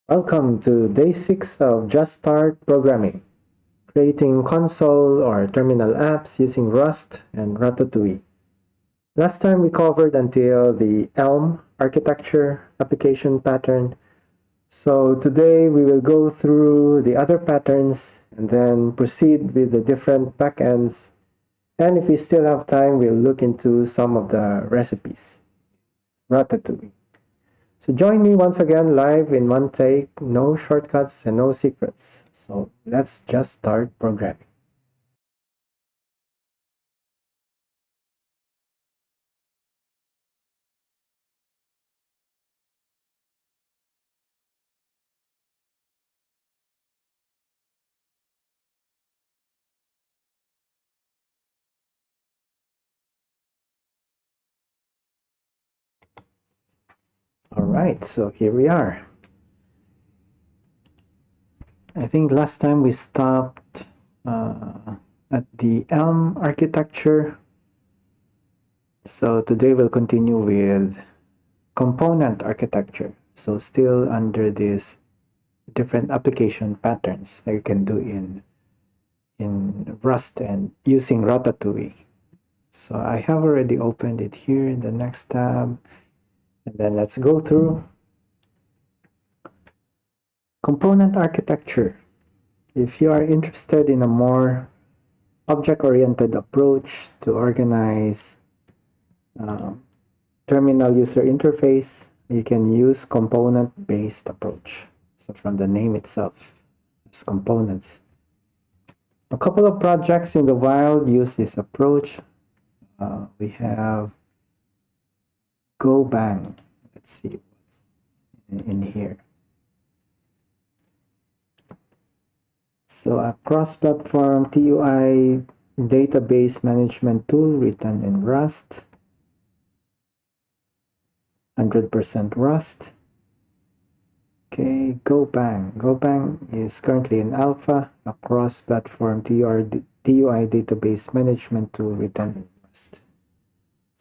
Welcome to day 6 of Just Start Programming, creating console or terminal apps using Rust and Ratatouille. Last time we covered until the Elm architecture application pattern, so today we will go through the other patterns and then proceed with the different backends. And if we still have time, we'll look into some of the recipes. Ratatouille. So join me once again live in one take, no shortcuts and no secrets. So let's just start programming. All right, so here we are. I think last time we stopped at the Elm architecture. So today we'll continue with component architecture. So still under these different application patterns that you can do in Rust and using Ratatouille. So I have already opened it here in the next tab. And then let's go through component architecture. If you are interested in a more object-oriented approach to organize terminal user interface, you can use component-based approach. So from the name itself, it's components. A couple of projects in the wild use this approach. We have GoBang. Let's see what's in here. So a cross-platform TUI database management tool written in Rust, 100% Rust. Okay, GoBang. GoBang is currently in alpha, a cross-platform TUI database management tool written in Rust.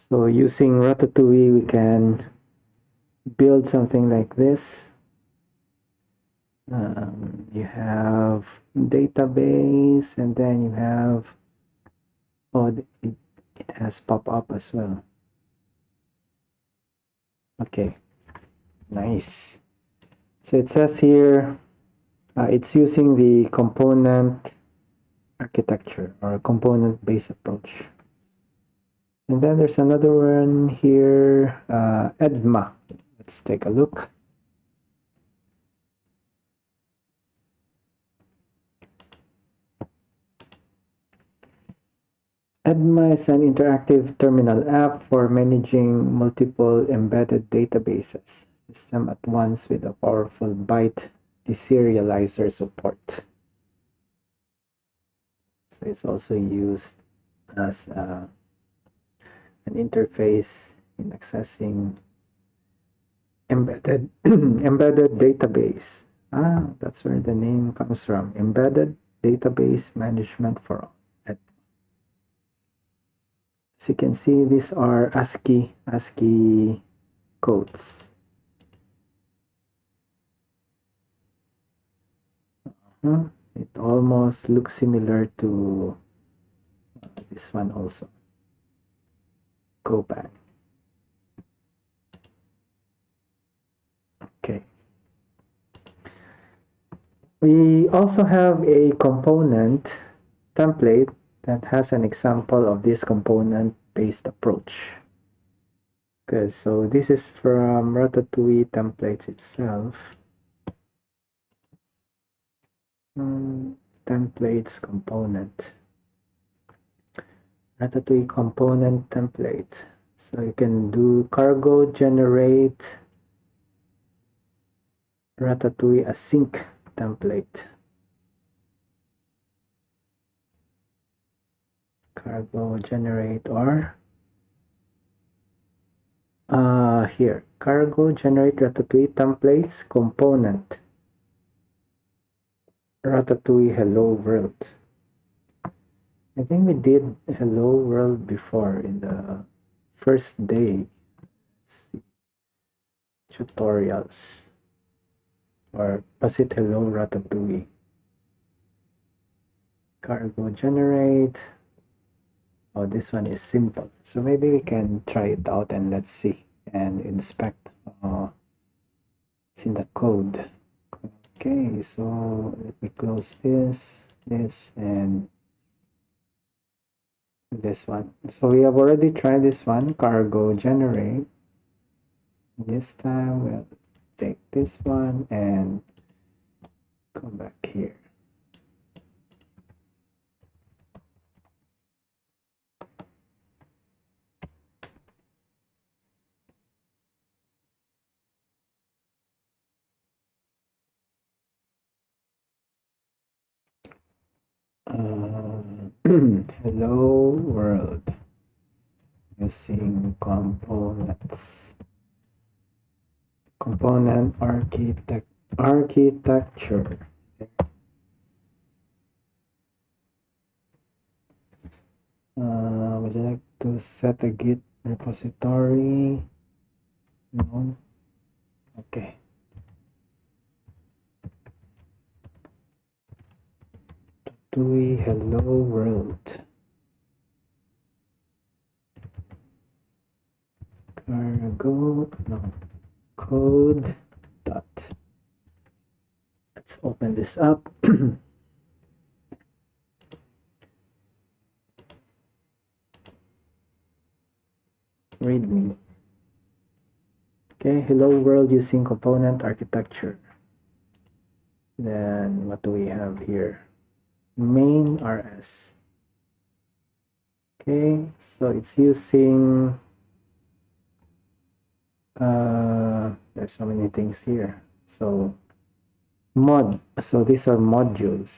So using Ratatouille, we can build something like this. You have database, and then you have, it has pop-up as well. Okay, nice. So it says here, it's using the component architecture or component-based approach. And then there's another one here, EDMA. Let's take a look. EDMA is an interactive terminal app for managing multiple embedded databases system at once with a powerful byte deserializer support. So it's also used as an interface in accessing embedded embedded database. That's where the name comes from. Embedded database management for all. As you can see, these are ASCII codes. It almost looks similar to this one also. Go back. Okay. We also have a component template that has an example of this component-based approach. Okay, so this is from Ratatouille templates itself. Templates component. Ratatouille component template. So you can do cargo generate Ratatouille async template. Cargo generate or here, cargo generate Ratatouille templates component. Ratatouille hello world. I think we did hello world before in the first day. Let's see. Tutorials. or was it hello Ratatouille? Cargo generate. Oh, this one is simple. So maybe we can try it out and let's see and inspect. It's in the code. Okay, so let me close this, and this one. So we have already tried this one, cargo generate. This time we'll take this one and come back here. Hello world using components. Component architecture. Would you like to set a Git repository? No. Okay. Ratatouille hello world. Cargo no code dot. Let's open this up. Readme. Okay, hello world using component architecture. Then what do we have here? Main RS. Okay, so it's using there's so many things here. So these are modules.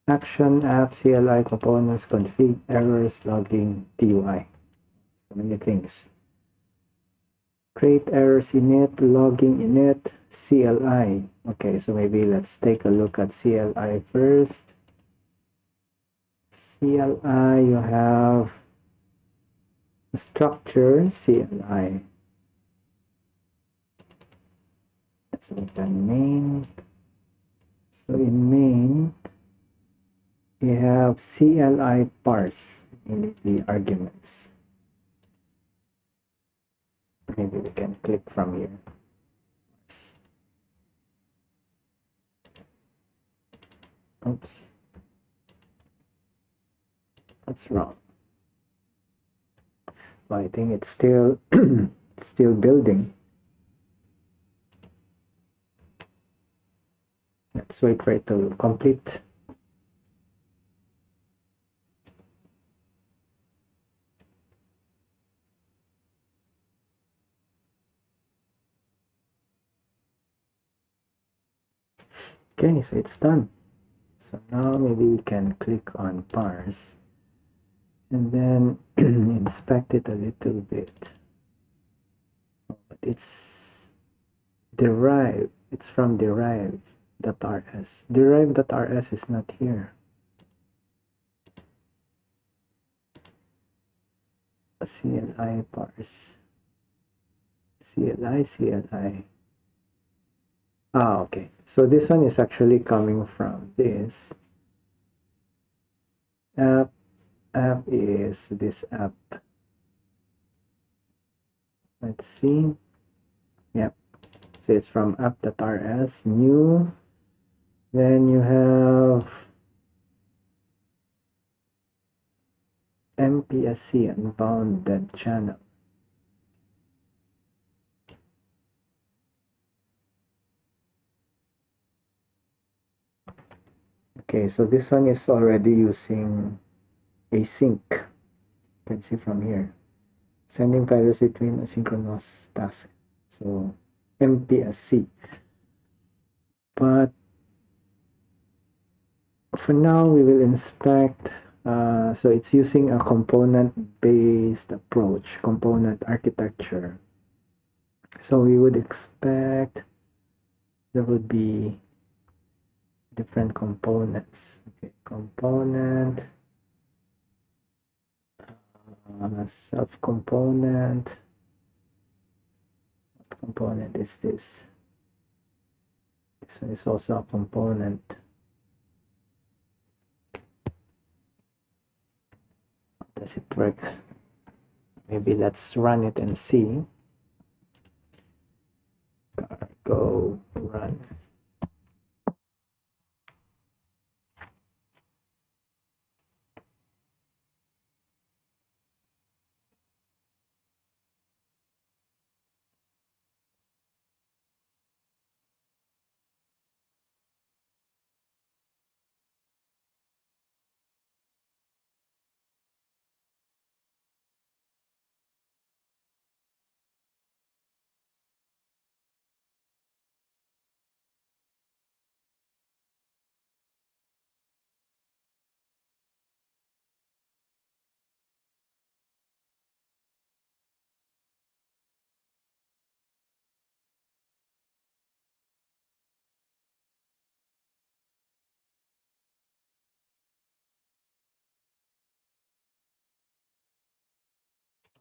Action, app, CLI, components, config, errors, logging, TUI. So many things. Create errors init, logging init, CLI. Okay, so maybe let's take a look at CLI first. CLI, you have structure CLI. Let's look at main. So in main, you have CLI parse in the arguments. Maybe we can click from here. Oops. What's wrong? Well, I think it's still still building. Let's wait for it to complete. Okay, so it's done. So now maybe we can click on parse and then inspect it a little bit. But it's derived. It's from derived.rs. Derived.rs is not here. CLI parse. CLI. Ah, okay. So this one is actually coming from this app. App is this app. Let's see. Yep. So it's from app.rs, new. Then you have MPSC, unbounded channel. Okay, so this one is already using async. You can see from here. Sending files between asynchronous tasks. So MPSC. But for now, we will inspect. So it's using a component-based approach, component architecture. So we would expect there would be different components. Okay, component, subcomponent. What component is this? This one is also a component. How does it work? Maybe let's run it and see. Go run.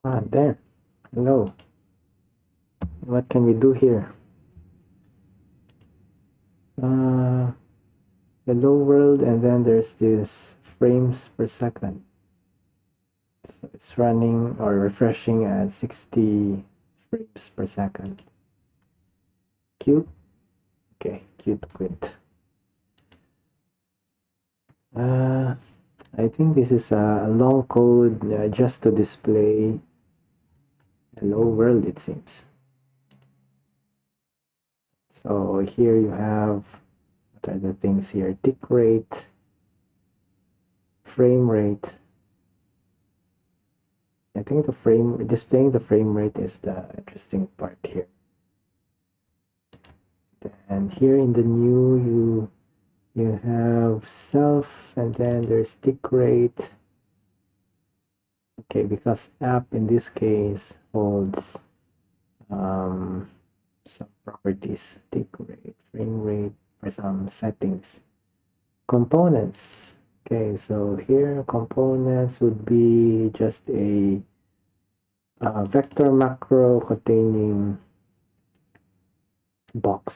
Ah, there. Hello. What can we do here? Hello world, and then there's this frames per second. So it's running or refreshing at 60 frames per second. Cute. Okay, cute quit. I think this is a long code just to display hello world, it seems. So here you have, what are the things here? Tick rate, frame rate. I think displaying the frame rate is the interesting part here. And here in the new, you have self, and then there's tick rate. Okay, because app in this case holds some properties, tick rate, frame rate, or some settings. Components. Okay, so here components would be just a vector macro containing box.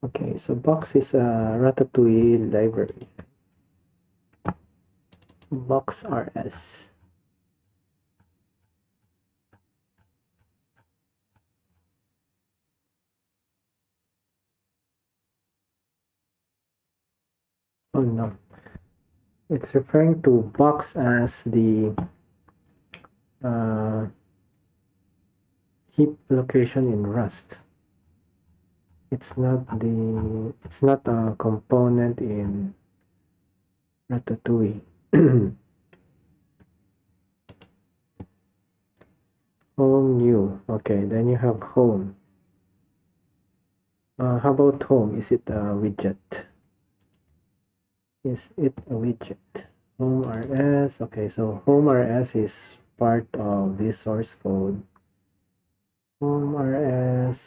Okay, so box is a Ratatui library. Box RS. Oh no. It's referring to box as the heap location in Rust. It's not a component in Ratatouille. Home new. Okay, then you have home. How about home? Is it a widget? Is it a widget? Home RS. Okay, so home RS is part of this source code. Home RS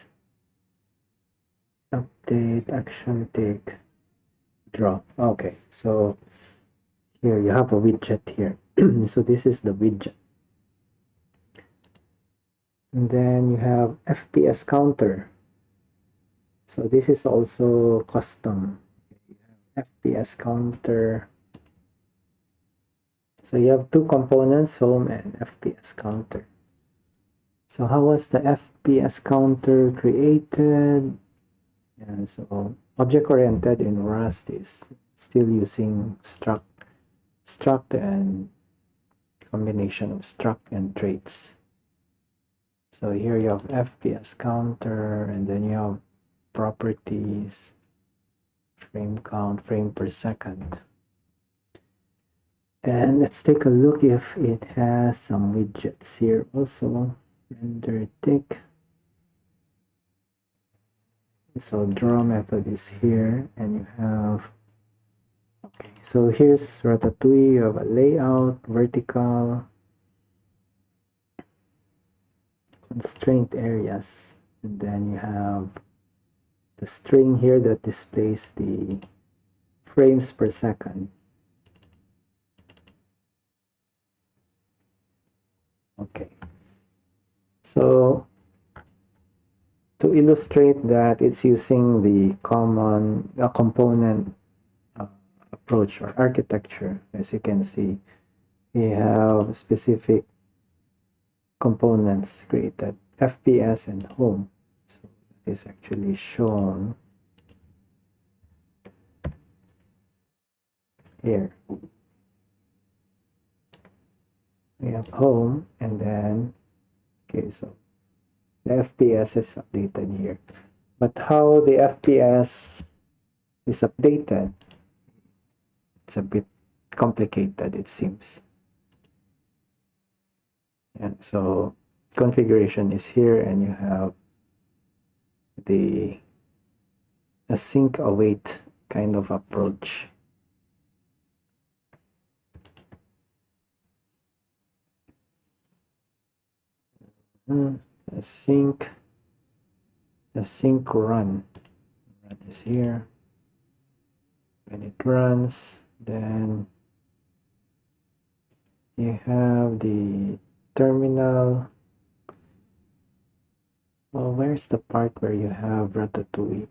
update action take drop. Okay, so here you have a widget here. So this is the widget. And then you have FPS counter. So this is also custom. FPS counter. So you have two components, home and FPS counter. So how was the FPS counter created? Yeah, so object-oriented in Rust is still using struct and combination of struct and traits. So here you have FPS counter, and then you have properties, frame count, frame per second. And let's take a look if it has some widgets here also. Render tick. So draw method is here, and you have, okay, so here's Ratatouille. You have a layout, vertical, constraint areas, and then you have the string here that displays the frames per second. Okay. So to illustrate that it's using the common component approach or architecture, as you can see, we have specific components created, FPS and home. So that is actually shown here. We have home, and then, okay, so the FPS is updated here. But how the FPS is updated, it's a bit complicated, it seems. And so configuration is here, and you have the async await kind of approach. Async run is here. When it runs, then you have the terminal. Oh, where's the part where you have Ratatouille?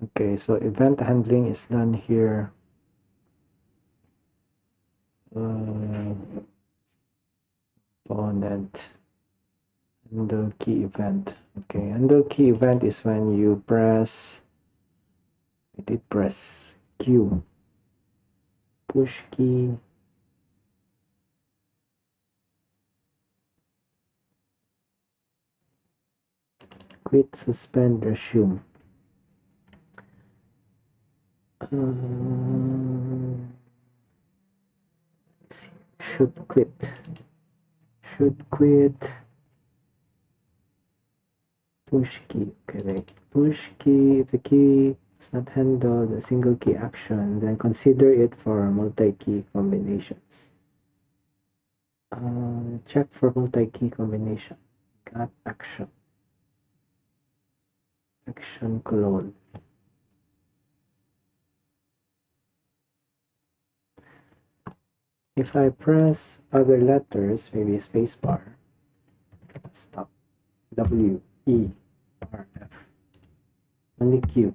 Okay, so event handling is done here. Component handle key event. Okay, handle key event is when you press, I did press Q, push key, quit, suspend, resume. Should quit, push key. Okay, wait, push key. If the key does not handle the single key action, then consider it for multi-key combinations. Check for multi-key combination. Got action clone. If I press other letters, maybe spacebar, stop, W, E, R, F, only Q.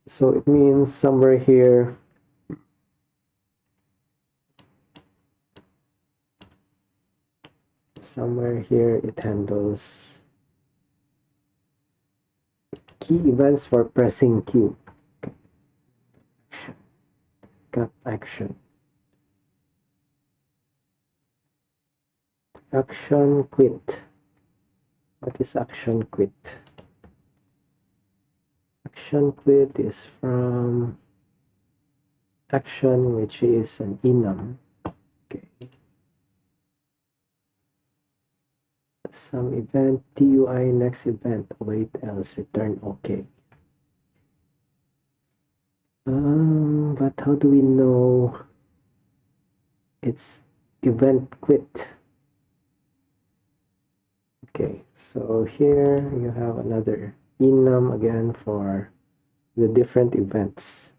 So it means somewhere here, it handles key events for pressing Q. Okay. Got action. Action quit. What is action quit? Action quit is from action, which is an enum. Okay. Some event, TUI, next event, await else, return OK. But how do we know it's event quit? Okay, so here you have another enum again for the different events.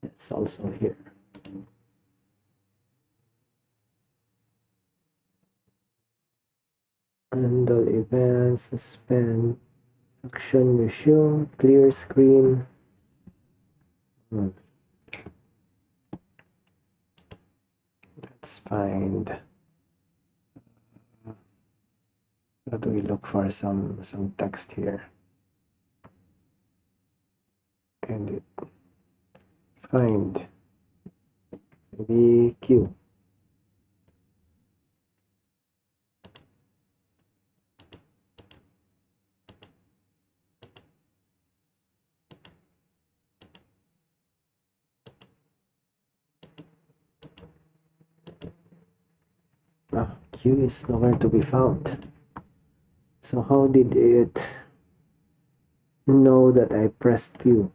That's also here. Handle events, suspend, action, resume, clear screen. Let's find. How do we look for some text here? And it find maybe Q. Q is nowhere to be found. So how did it know that I pressed Q?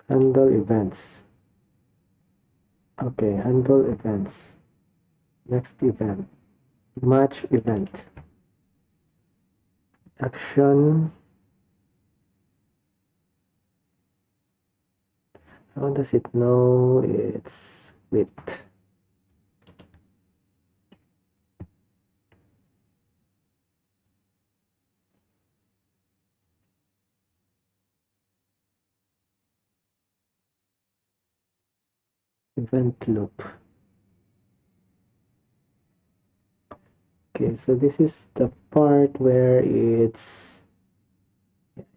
Handle events. Okay, handle events. Next event. Match event. Action. How does it know it's quit? Event loop. Okay, so this is the part where I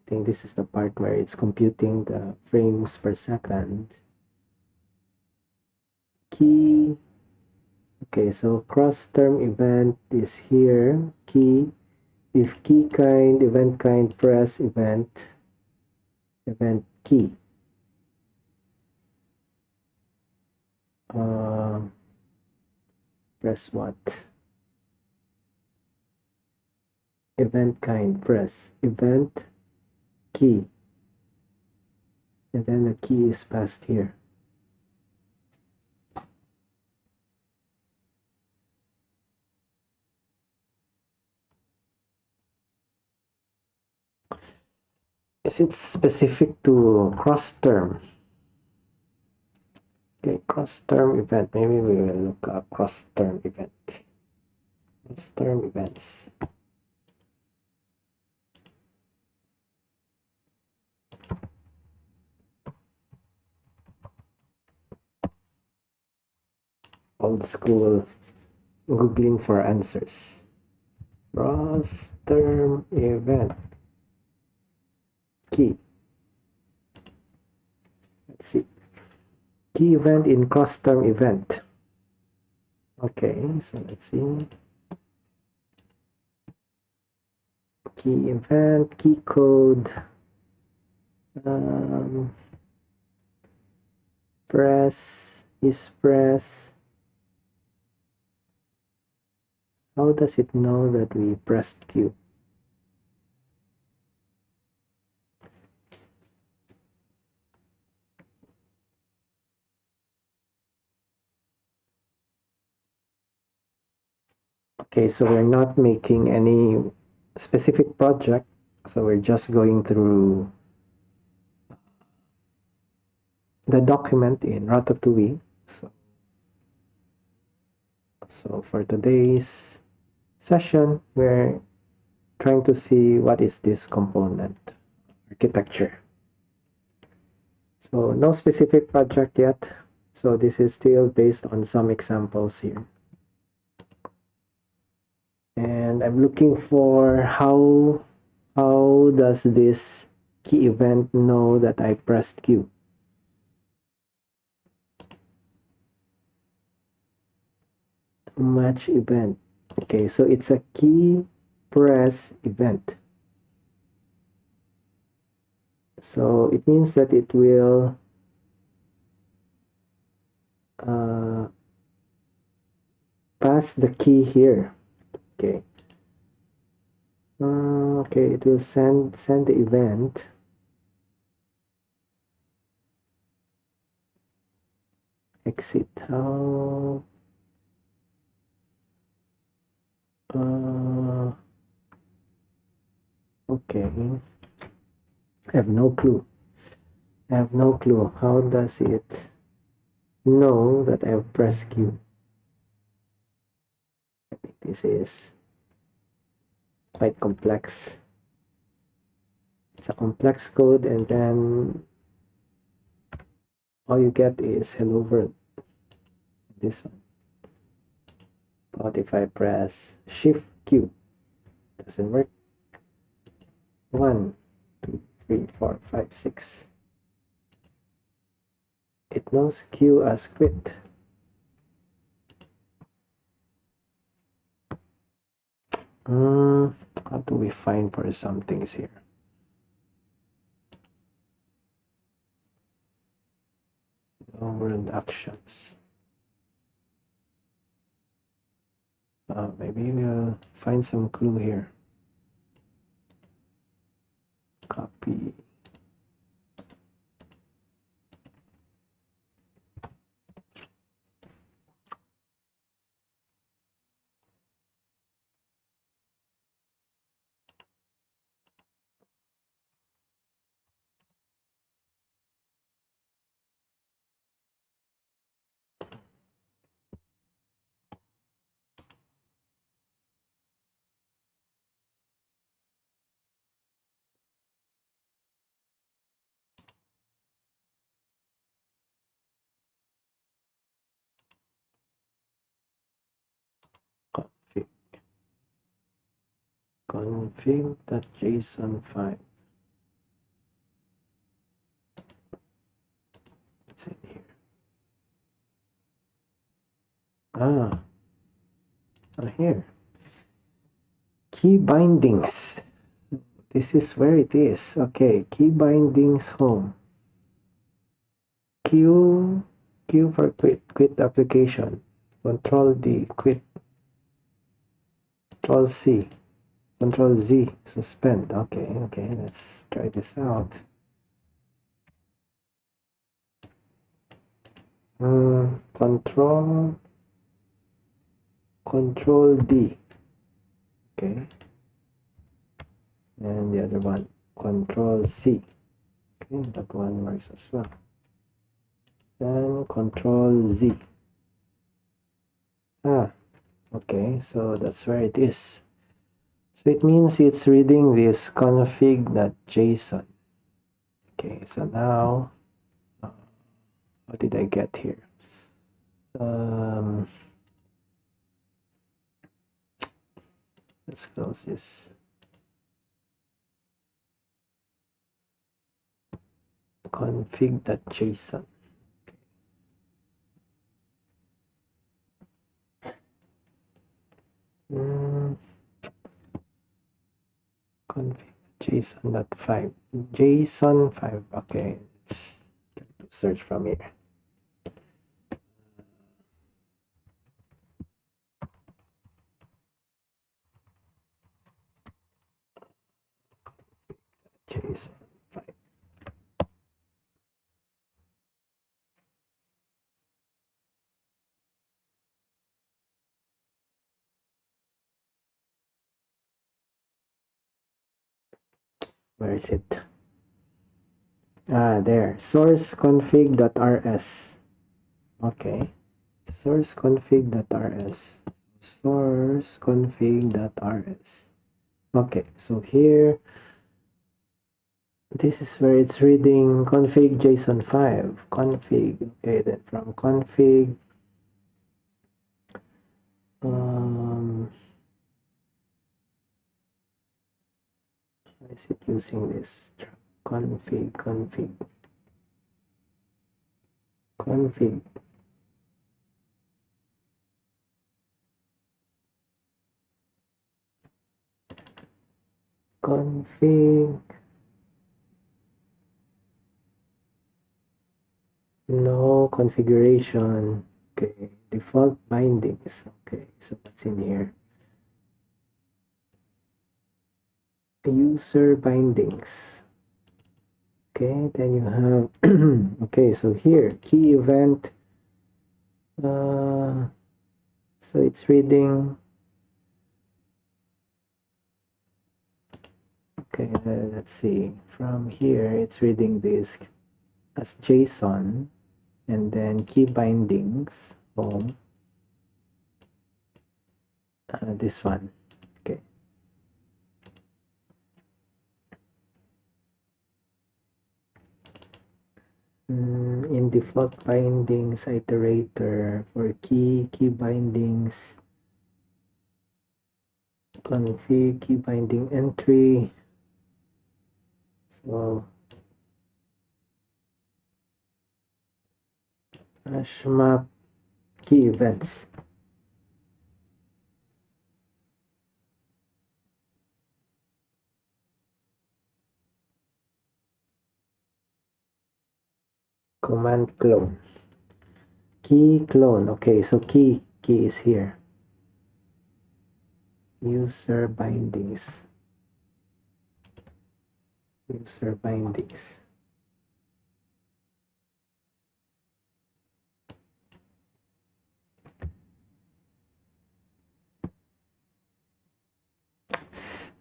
think this is the part where it's computing the frames per second. Key. Okay, so cross term event is here. Key. If key kind, event kind, press event key. Press what? Event kind, press event key, and then the key is passed here. Is it specific to cross term? Okay, cross term event. Maybe we will look up cross term event. Cross term events. Old school Googling for answers. Cross term event key. Let's see. Key event in cross term event. Okay, so let's see. Key event, key code. Press is press. How does it know that we pressed Q? Okay, so we're not making any specific project, so we're just going through the document in Ratatui. So for today's session, we're trying to see what is this component architecture. So no specific project yet. So this is still based on some examples here. And I'm looking for how does this key event know that I pressed Q? Match event. Okay, so it's a key press event. So it means that it will pass the key here. Okay. Okay, it will send the event. Exit. How? Okay. I have no clue. I have no clue. How does it know that I have pressed Q? I think this is quite complex. It's a complex code, and then all you get is hello world. This one. But if I press Shift Q, doesn't work. 1, 2, 3, 4, 5, 6. It knows Q as quit. How do we find for some things here? World actions. Maybe we'll find some clue here. Copy. config.json file. It's in here. Here. Key bindings. This is where it is. Okay, key bindings home. Q for quit application. Control D, quit. Control C. Control Z, suspend. Okay, let's try this out. Control D. Okay. And the other one, Control C. Okay, that one works as well. And Control Z. Okay, so that's where it is. So it means it's reading this config.json. Okay, so now, what did I get here? Let's close this. Config.json. Config.json.5. JSON 5. Okay, let's search from here. JSON 5. Where is it? There. Source config.rs. Okay. Source config.rs. Source config.rs. Okay, so here, this is where it's reading config JSON 5. Config. Okay, then from config, is it using this config config no configuration. Okay, default bindings. Okay, so what's in here? User bindings. Okay, then you have okay, so here key event, so it's reading, okay, let's see, from here it's reading this as JSON, and then key bindings home, this one. Okay, in default bindings iterator for key bindings, config key binding entry. So hash map key events. Command clone. Key clone. Okay, so key is here. User bindings. User bindings.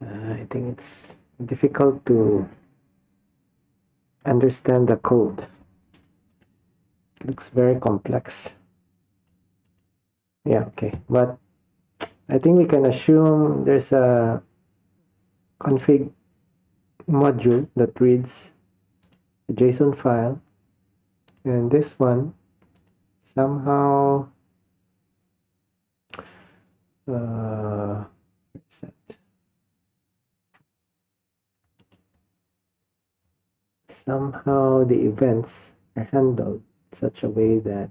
I think it's difficult to understand the code. It looks very complex. Yeah, okay, but I think we can assume there's a config module that reads a JSON file, and this one somehow where's that? somehow the events are handled in such a way that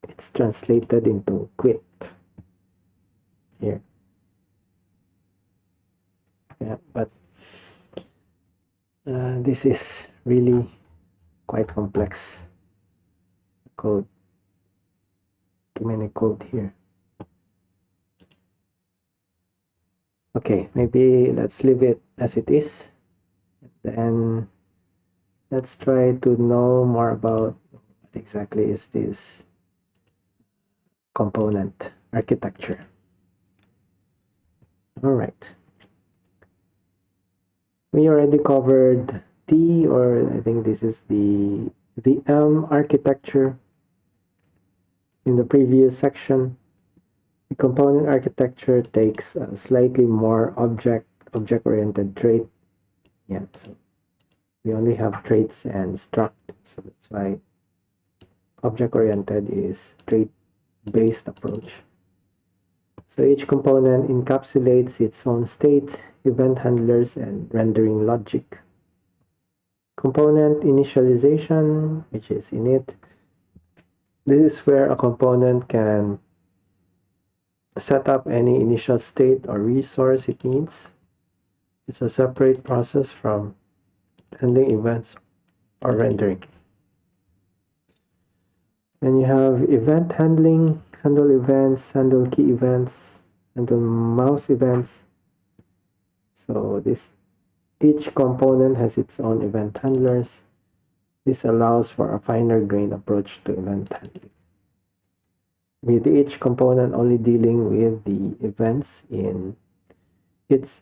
it's translated into quit here. Yeah, but this is really quite complex code. Too many code here. Okay, maybe let's leave it as it is. Then let's try to know more about what exactly is this component architecture. All right. We already covered T, or I think this is the Elm architecture in the previous section. The component architecture takes a slightly more object-oriented trait. Yeah, so we only have traits and struct, so that's why object-oriented is trait-based approach. So each component encapsulates its own state, event handlers, and rendering logic. Component initialization, which is init. This is where a component can set up any initial state or resource it needs. It's a separate process from handling events or rendering. And you have event handling, handle events, handle key events, handle mouse events. So each component has its own event handlers. This allows for a finer grained approach to event handling, with each component only dealing with the events it's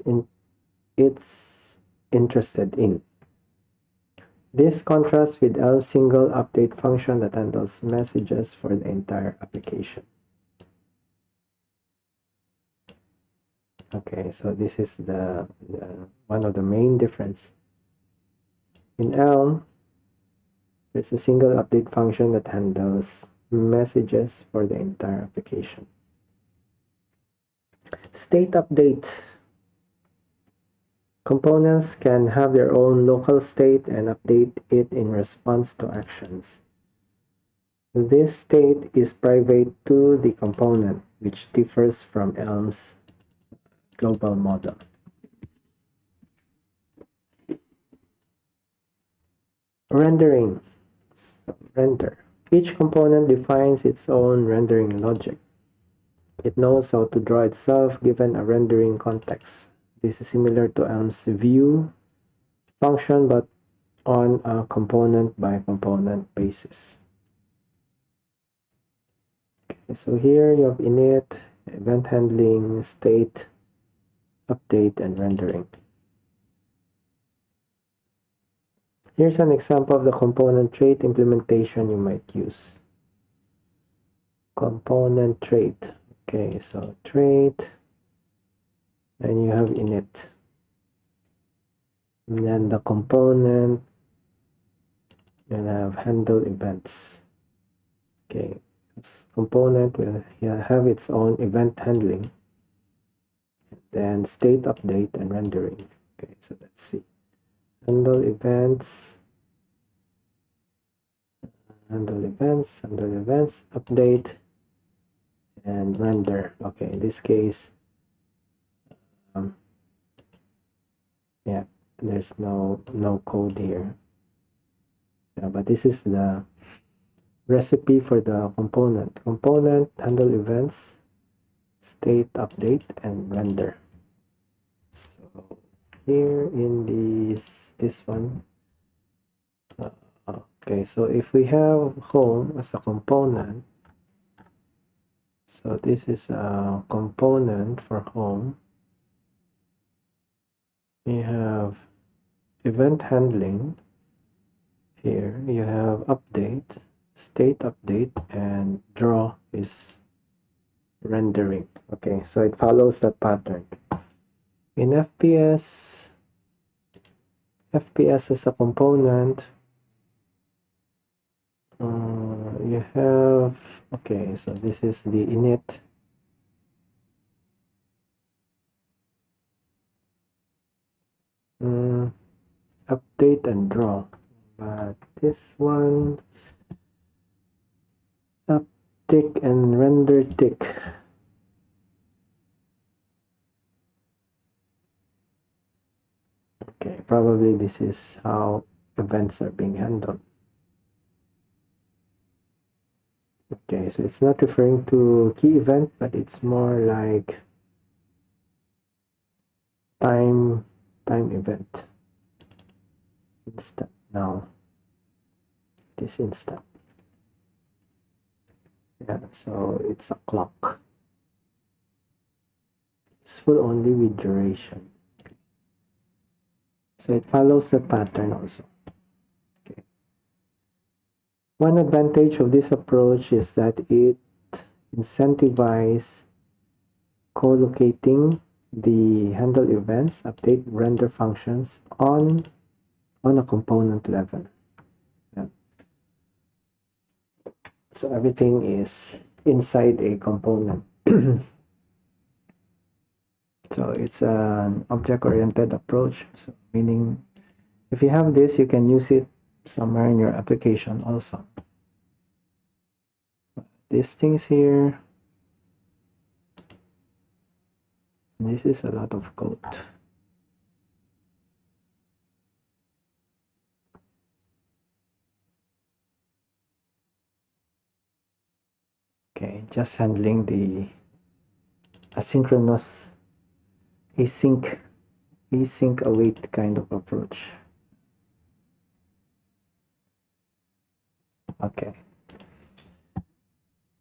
interested in. This contrasts with Elm's single update function that handles messages for the entire application. Okay, so this is the one of the main difference. In Elm, there's a single update function that handles messages for the entire application. State update. Components can have their own local state and update it in response to actions. This state is private to the component, which differs from Elm's global model. Rendering. Render. Each component defines its own rendering logic. It knows how to draw itself given a rendering context. This is similar to Elm's view function, but on a component by component basis. Okay, so here you have init, event handling, state, update, and rendering. Here's an example of the component trait implementation you might use. Component trait. Okay, so trait, and you have init. And then the component, you'll have handle events. Okay, this component will have its own event handling. Then state update and rendering. Okay, so let's see. Handle events, update, and render. Okay, in this case, yeah, there's no code here. Yeah, but this is the recipe for the component. Component, handle events, state update, and render. So here in this one, okay, so if we have home as a component, so this is a component for home. We have event handling. Here you have update, state update, and draw is rendering. Okay, so it follows that pattern. In FPS as a component, you have, okay, so this is the init. update and draw. But this one, uptick and render tick. Okay, probably this is how events are being handled. Okay, so it's not referring to key event, but it's more like time event. Instant now. This instant. Yeah, so it's a clock. Useful only with duration. So it follows the pattern also. Okay. One advantage of this approach is that it incentivizes co-locating the handle events, update render functions on a component level. Yeah. So everything is inside a component. So it's an object-oriented approach. So meaning if you have this, you can use it somewhere in your application also. These things here, this is a lot of code. Okay, just handling the asynchronous async await kind of approach. Okay,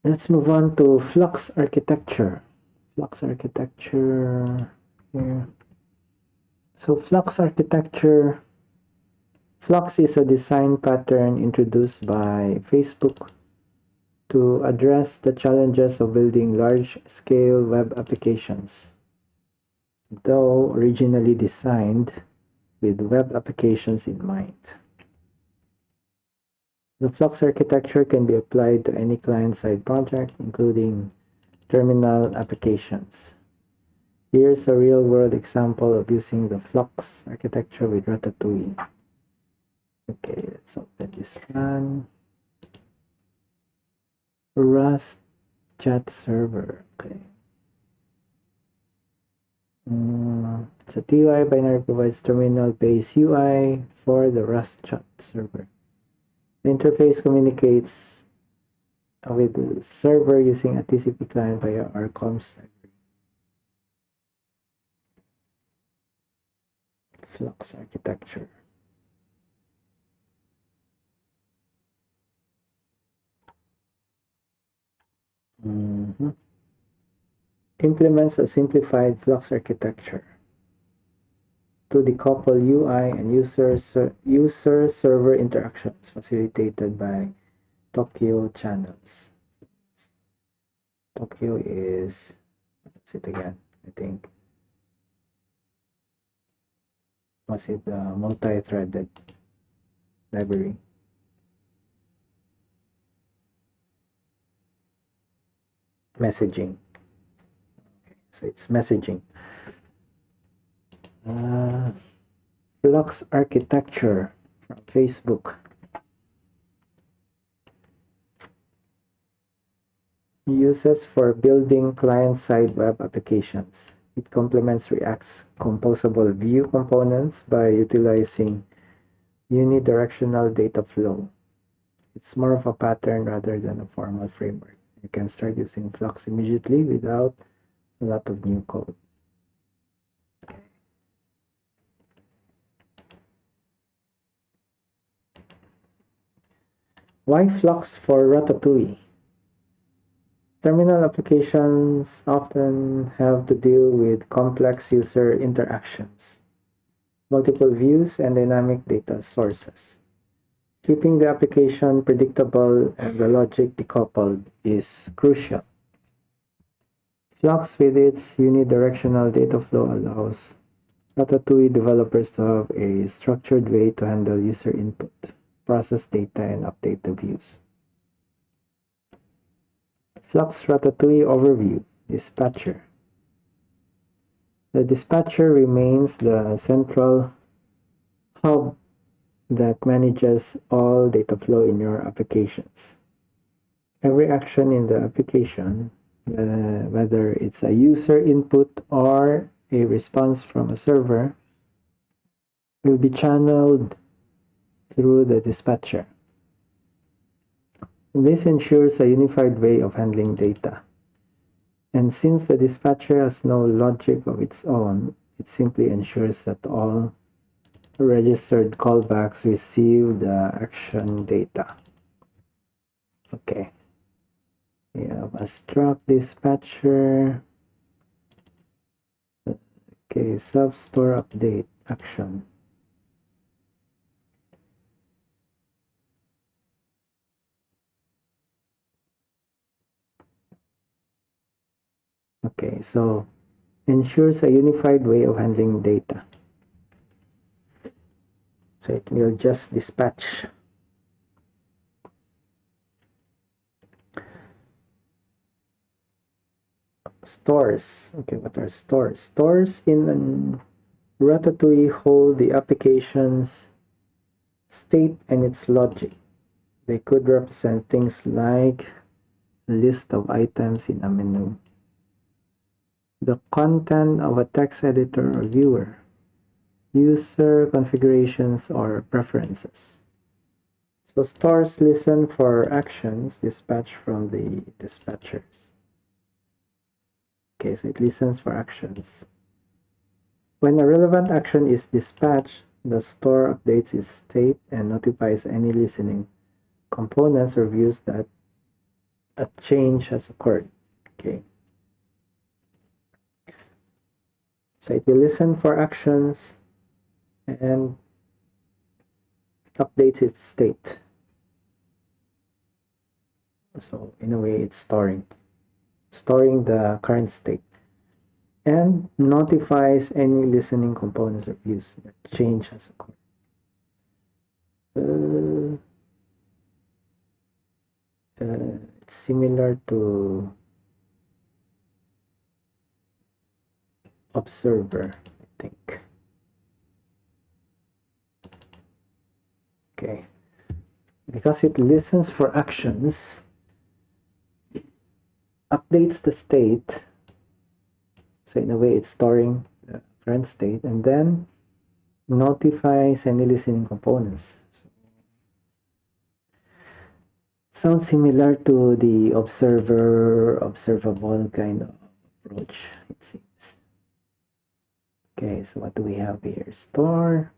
let's move on to Flux architecture. Flux architecture here. So Flux architecture, Flux is a design pattern introduced by Facebook to address the challenges of building large-scale web applications. Though originally designed with web applications in mind. The Flux architecture can be applied to any client-side project, including terminal applications. Here's a real-world example of using the Flux architecture with Ratatui. Okay, let's open this one. Rust chat server. Okay. It's a TUI binary provides terminal-based UI for the Rust chat server. The interface communicates with the server using a TCP client via our comms library. Flux architecture. Implements a simplified Flux architecture to decouple UI and user-server interactions facilitated by Tokyo channels. Tokyo is, what's it again? I think, was it the multi-threaded library? Messaging. Okay, so it's messaging. Flux architecture from Facebook. Uses for building client-side web applications. It complements React's composable view components by utilizing unidirectional data flow. It's more of a pattern rather than a formal framework. You can start using Flux immediately without a lot of new code. Why Flux for Ratatouille? Terminal applications often have to deal with complex user interactions, multiple views, and dynamic data sources. Keeping the application predictable and the logic decoupled is crucial. Flux with its unidirectional data flow allows Ratatouille developers to have a structured way to handle user input, process data, and update the views. Flux Ratatouille overview. Dispatcher. The dispatcher remains the central hub that manages all data flow in your applications. Every action in the application, whether it's a user input or a response from a server, will be channeled through the dispatcher. This ensures a unified way of handling data. And since the dispatcher has no logic of its own, it simply ensures that all registered callbacks receive the action data. Okay. We have a struct dispatcher. Okay, substore update action. Okay, so ensures a unified way of handling data. So it will just dispatch. Stores. Okay, what are stores? Stores in Ratatui hold the application's state and its logic. They could represent things like a list of items in a menu, the content of a text editor or viewer, user configurations or preferences. So stores listen for actions dispatched from the dispatchers. Okay, so it listens for actions. When a relevant action is dispatched, the store updates its state and notifies any listening components or views that a change has occurred. Okay. So it will listen for actions and updates its state. So in a way, it's storing the current state, and notifies any listening components or views that change has occurred. It's similar to observer, I think. Okay, because it listens for actions, updates the state. So in a way, it's storing the current state and then notifies any listening components. Sounds similar to the observable kind of approach, it seems. Okay, so what do we have here? Store.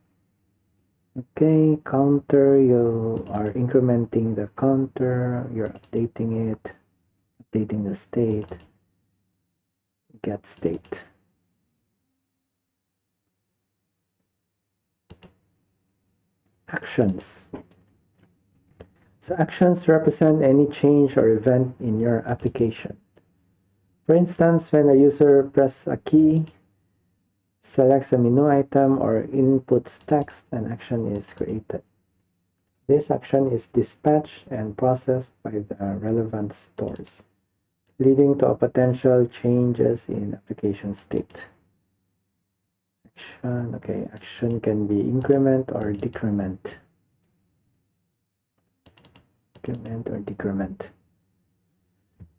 Okay, counter, you are incrementing the counter, you're updating it, updating the state, get state. Actions. So actions represent any change or event in your application. For instance, when a user presses a key, selects a menu item, or inputs text, an action is created. This action is dispatched and processed by the relevant stores, leading to potential changes in application state. Action, okay, action can be increment or decrement. Increment or decrement.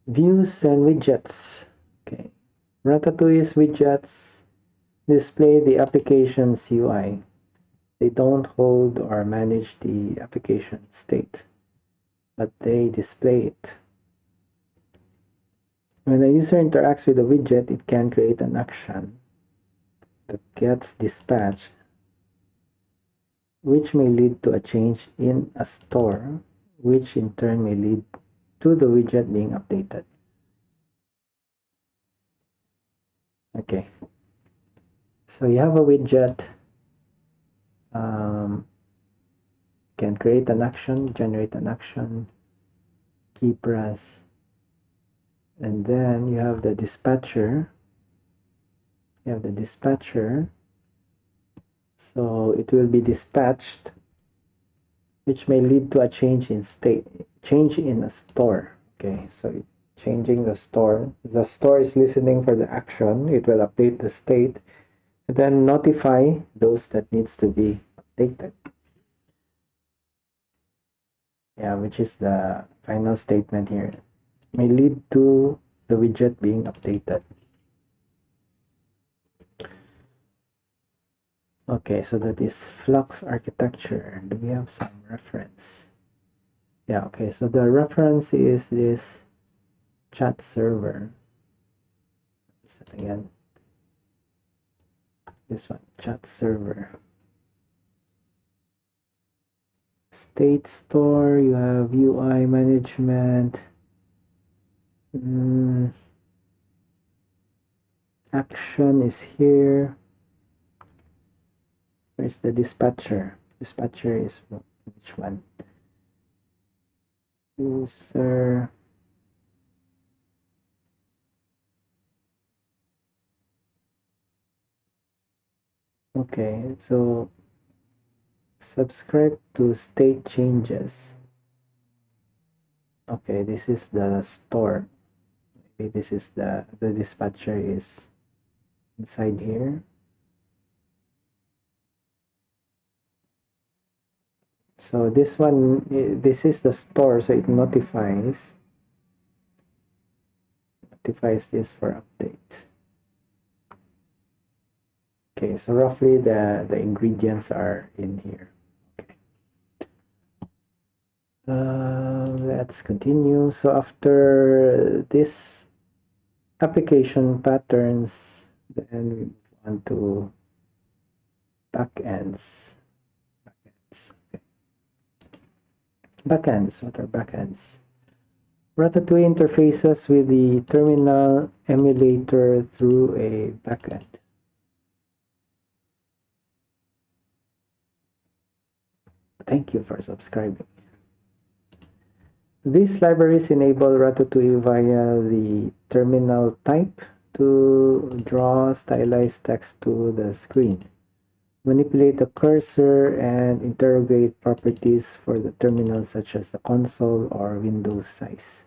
Views and widgets. Okay, Ratatui's widgets display the application's UI. They don't hold or manage the application state, but they display it. When a user interacts with a widget, it can create an action that gets dispatched, which may lead to a change in a store, which in turn may lead to the widget being updated. Okay, so you have a widget, can create an action, generate an action, key press, and then you have the dispatcher. So it will be dispatched, which may lead to a change in state, change in a store. Okay, so changing the store is listening for the action, it will update the state and then notify those that needs to be updated. Yeah, which is the final statement here, may lead to the widget being updated. Okay, so that is Flux architecture. Do we have some reference? Yeah, okay, so the reference is this chat server. Again, this one, chat server. State store, you have UI management. Action is here. Where's the dispatcher? Dispatcher is which one? User. Okay, so subscribe to state changes. Okay, this is the store. Maybe this is the dispatcher is inside here. So this one, this is the store, so it notifies this for update. Okay, so roughly the ingredients are in here. Okay. Let's continue. So after this application patterns, then we move on to backends. Okay. Backends, what are backends? Ratatui interfaces with the terminal emulator through a backend. Thank you for subscribing. These libraries enable Ratatui via the terminal type to draw stylized text to the screen, manipulate the cursor, and interrogate properties for the terminal such as the console or window size.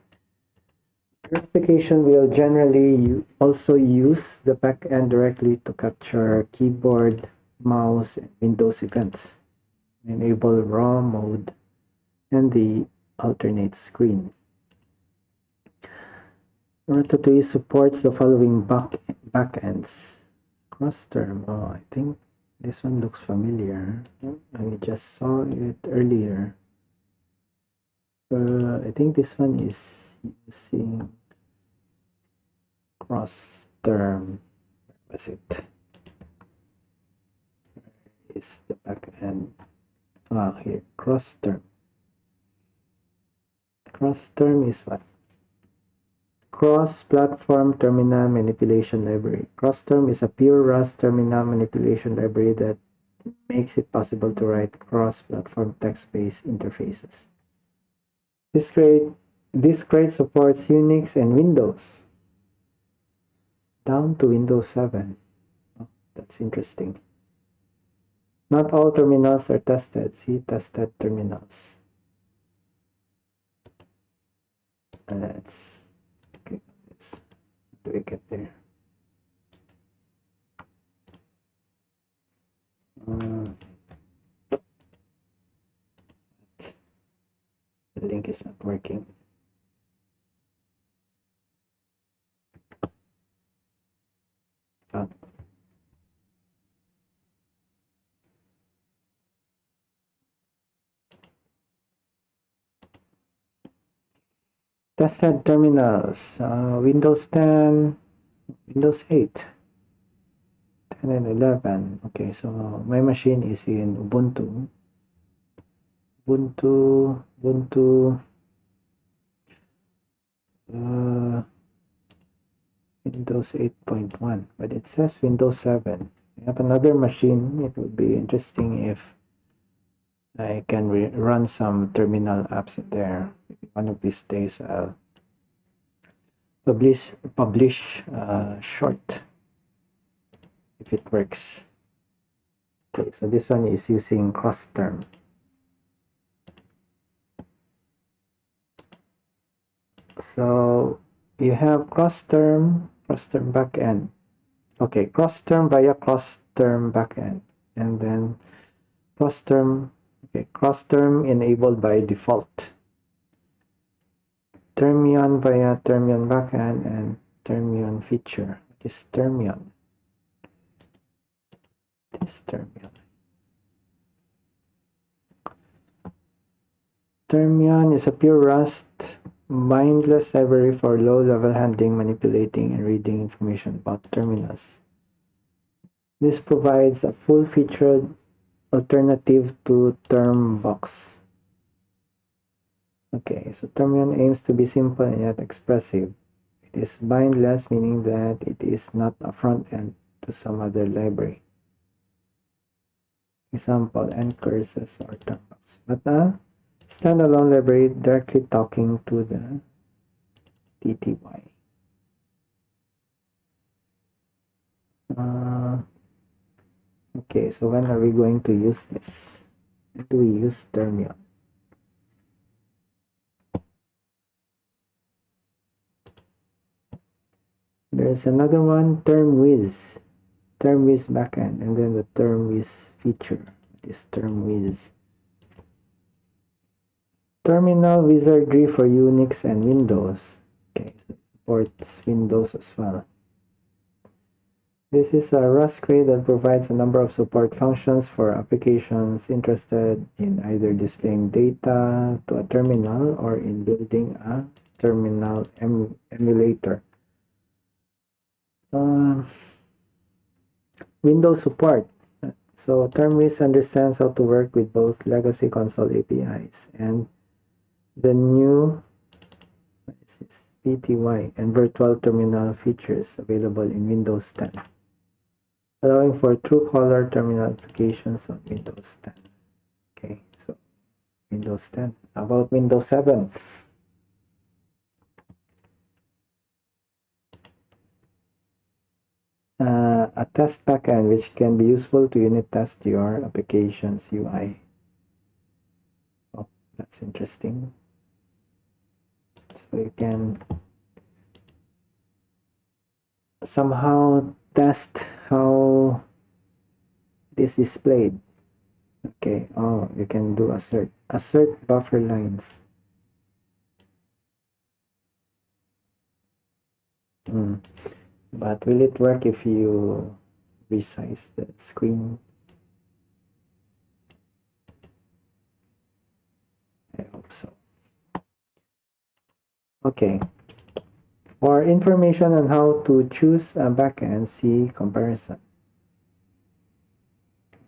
Your application will generally also use the backend directly to capture keyboard, mouse, and Windows events, enable raw mode, and the alternate screen. Ratatouille supports the following backends. Cross-term. Oh, I think this one looks familiar. I just saw it earlier. I think this one is using cross-term. Where was it? Where is the backend? Ah, here. Cross-term. Cross-term is what? Cross-platform terminal manipulation library. Crossterm is a pure Rust terminal manipulation library that makes it possible to write cross-platform text-based interfaces. This crate supports Unix and Windows, down to Windows 7. Oh, that's interesting. Not all terminals are tested. See tested terminals. Let's click on this. How do we get there? The link is not working. Oh. Tested terminals, Windows 10, Windows 8, 10 and 11. Okay, so my machine is in Ubuntu. Windows 8.1, but it says Windows 7. I have another machine. It would be interesting if I can run some terminal apps in there. Maybe one of these days I'll publish short if it works. Okay, so this one is using cross-term. So you have cross-term backend. Okay, cross-term via cross-term backend, and then cross-term. Okay, cross-term enabled by default. Termion via Termion backend and Termion feature. What is Termion? This Termion. Termion is a pure Rust mindless library for low-level handling, manipulating, and reading information about terminals. This provides a full-featured alternative to Termbox. Okay, so Termion aims to be simple and yet expressive. It is bindless, meaning that it is not a front end to some other library. Example, ncurses or Termbox. But a standalone library directly talking to the TTY. Okay, so when are we going to use this? When do we use Termion? There's another one, TermWiz. TermWiz backend, and then the TermWiz feature. What is TermWiz? Terminal wizardry for Unix and Windows. Okay, so it supports Windows as well. This is a Rust script that provides a number of support functions for applications interested in either displaying data to a terminal or in building a terminal emulator. Windows support. So TermWiz understands how to work with both legacy console APIs and the new PTY and virtual terminal features available in Windows 10, allowing for true color terminal applications on Windows 10. Okay, so Windows 10. How about Windows 7? A test backend which can be useful to unit test your application's UI. Oh, that's interesting. So you can somehow test how it is displayed. Okay, oh, you can do assert buffer lines. But will it work if you resize the screen? I hope so. Okay. For information on how to choose a backend, see comparison.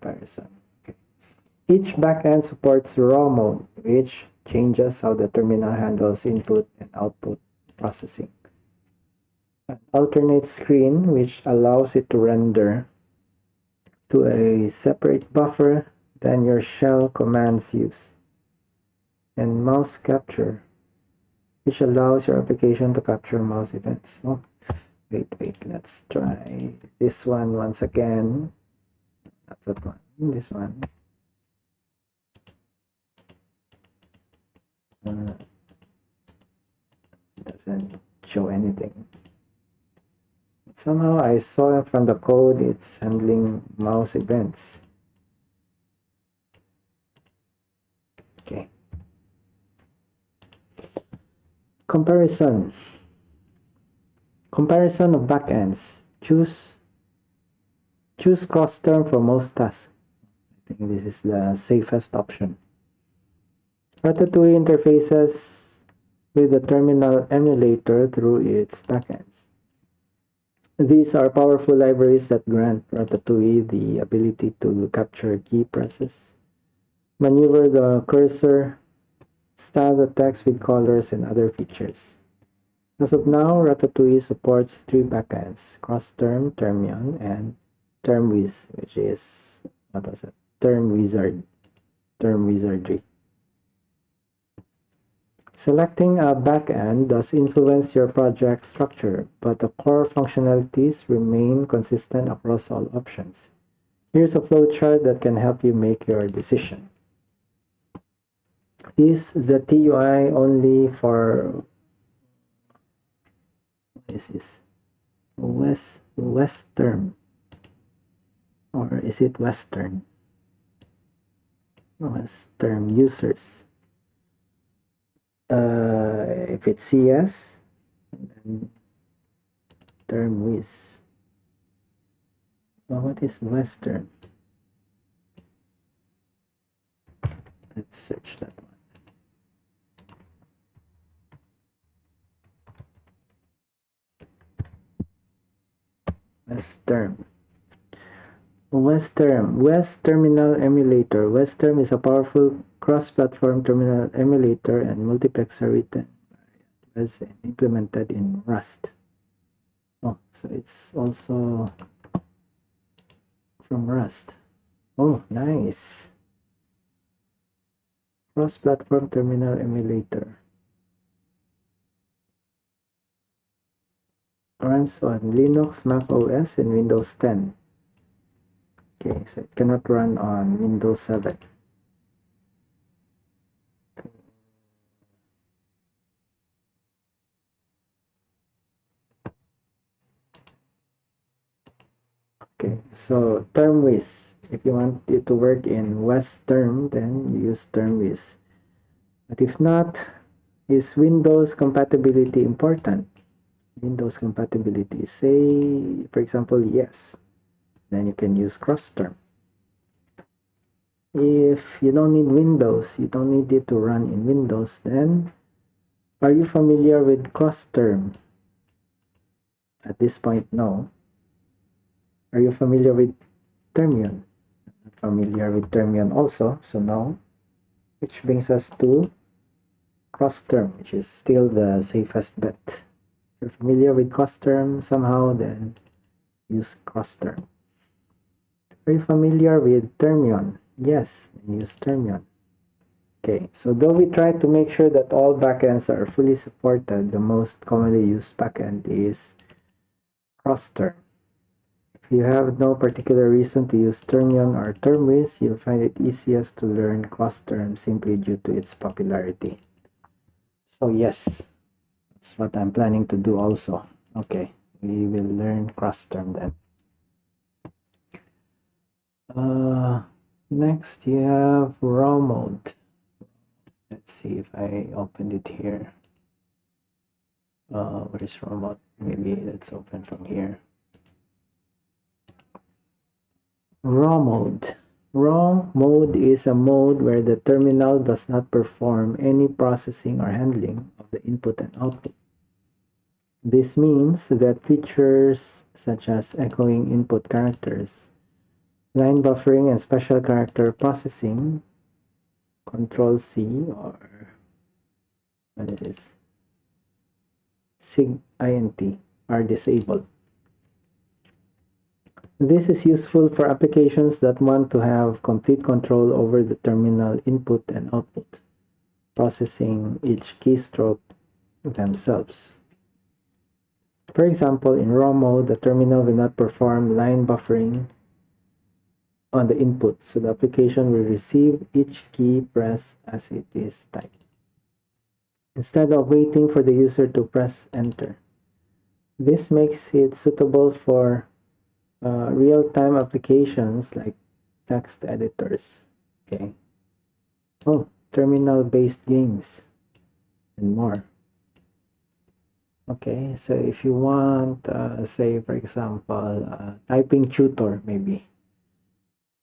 Okay. Each backend supports raw mode, which changes how the terminal handles input and output processing. An alternate screen, which allows it to render to a separate buffer than your shell commands use. And mouse capture, which allows your application to capture mouse events. Oh, wait, let's try this one once again. Not that one, this one. Doesn't show anything. Somehow I saw from the code it's handling mouse events. Okay. Comparison of backends. Choose cross-term for most tasks. I think this is the safest option. Ratatui interfaces with the terminal emulator through its backends. These are powerful libraries that grant Ratatui the ability to capture key presses, maneuver the cursor, style the text with colors, and other features. As of now, Ratatui supports 3 backends, CrossTerm, Termion, and TermWiz, which is, what was it? Term Wizardry. Selecting a backend does influence your project structure, but the core functionalities remain consistent across all options. Here's a flowchart that can help you make your decision. Is the TUI only for Western, or is it Western users? if it's CS, then term with. Well, what is Western? Let's search that one. Western. West Terminal Emulator. Western is a powerful cross-platform terminal emulator and multiplexer written as implemented in Rust. Oh, so it's also from Rust. Oh, nice. Cross-platform terminal emulator. Runs on Linux, Mac OS, and Windows 10. Okay, so it cannot run on Windows 7. Okay, so TermWiz. If you want it to work in Western, then you use TermWiz. But if not, is Windows compatibility important? Windows compatibility. Say, for example, yes. Then you can use cross-term. If you don't need Windows, you don't need it to run in Windows, then are you familiar with cross-term? At this point, no. Are you familiar with Termion? Not familiar with Termion also, so no. Which brings us to cross-term, which is still the safest bet. If you're familiar with cross-term somehow, then use cross-term. Are you familiar with Termion? Yes, use Termion. Okay, so though we try to make sure that all backends are fully supported, the most commonly used backend is Rust. If you have no particular reason to use Termion or TermWiz, you'll find it easiest to learn cross-term simply due to its popularity. So yes, that's what I'm planning to do also. Okay, we will learn cross-term then. Next you have raw mode. Let's see if I opened it here. Where's raw mode? Maybe let's open from here. Raw mode. Raw mode is a mode where the terminal does not perform any processing or handling of the input and output. This means that features such as echoing input characters, line buffering, and special character processing, Control-C or what it is, SIG-INT, are disabled. This is useful for applications that want to have complete control over the terminal input and output, processing each keystroke themselves. For example, in raw mode, the terminal will not perform line buffering on the input, so the application will receive each key press as it is typed, instead of waiting for the user to press enter. This makes it suitable for real-time applications like text editors. Okay. Oh, terminal-based games and more. Okay, so if you want, say for example, typing tutor maybe.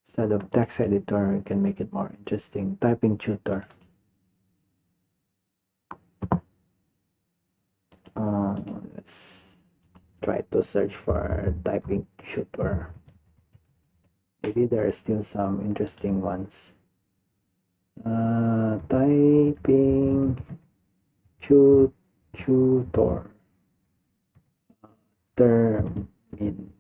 Instead of text editor, you can make it more interesting. Typing tutor. Let's try to search for typing tutor. Maybe there are still some interesting ones. Typing tutor. Term in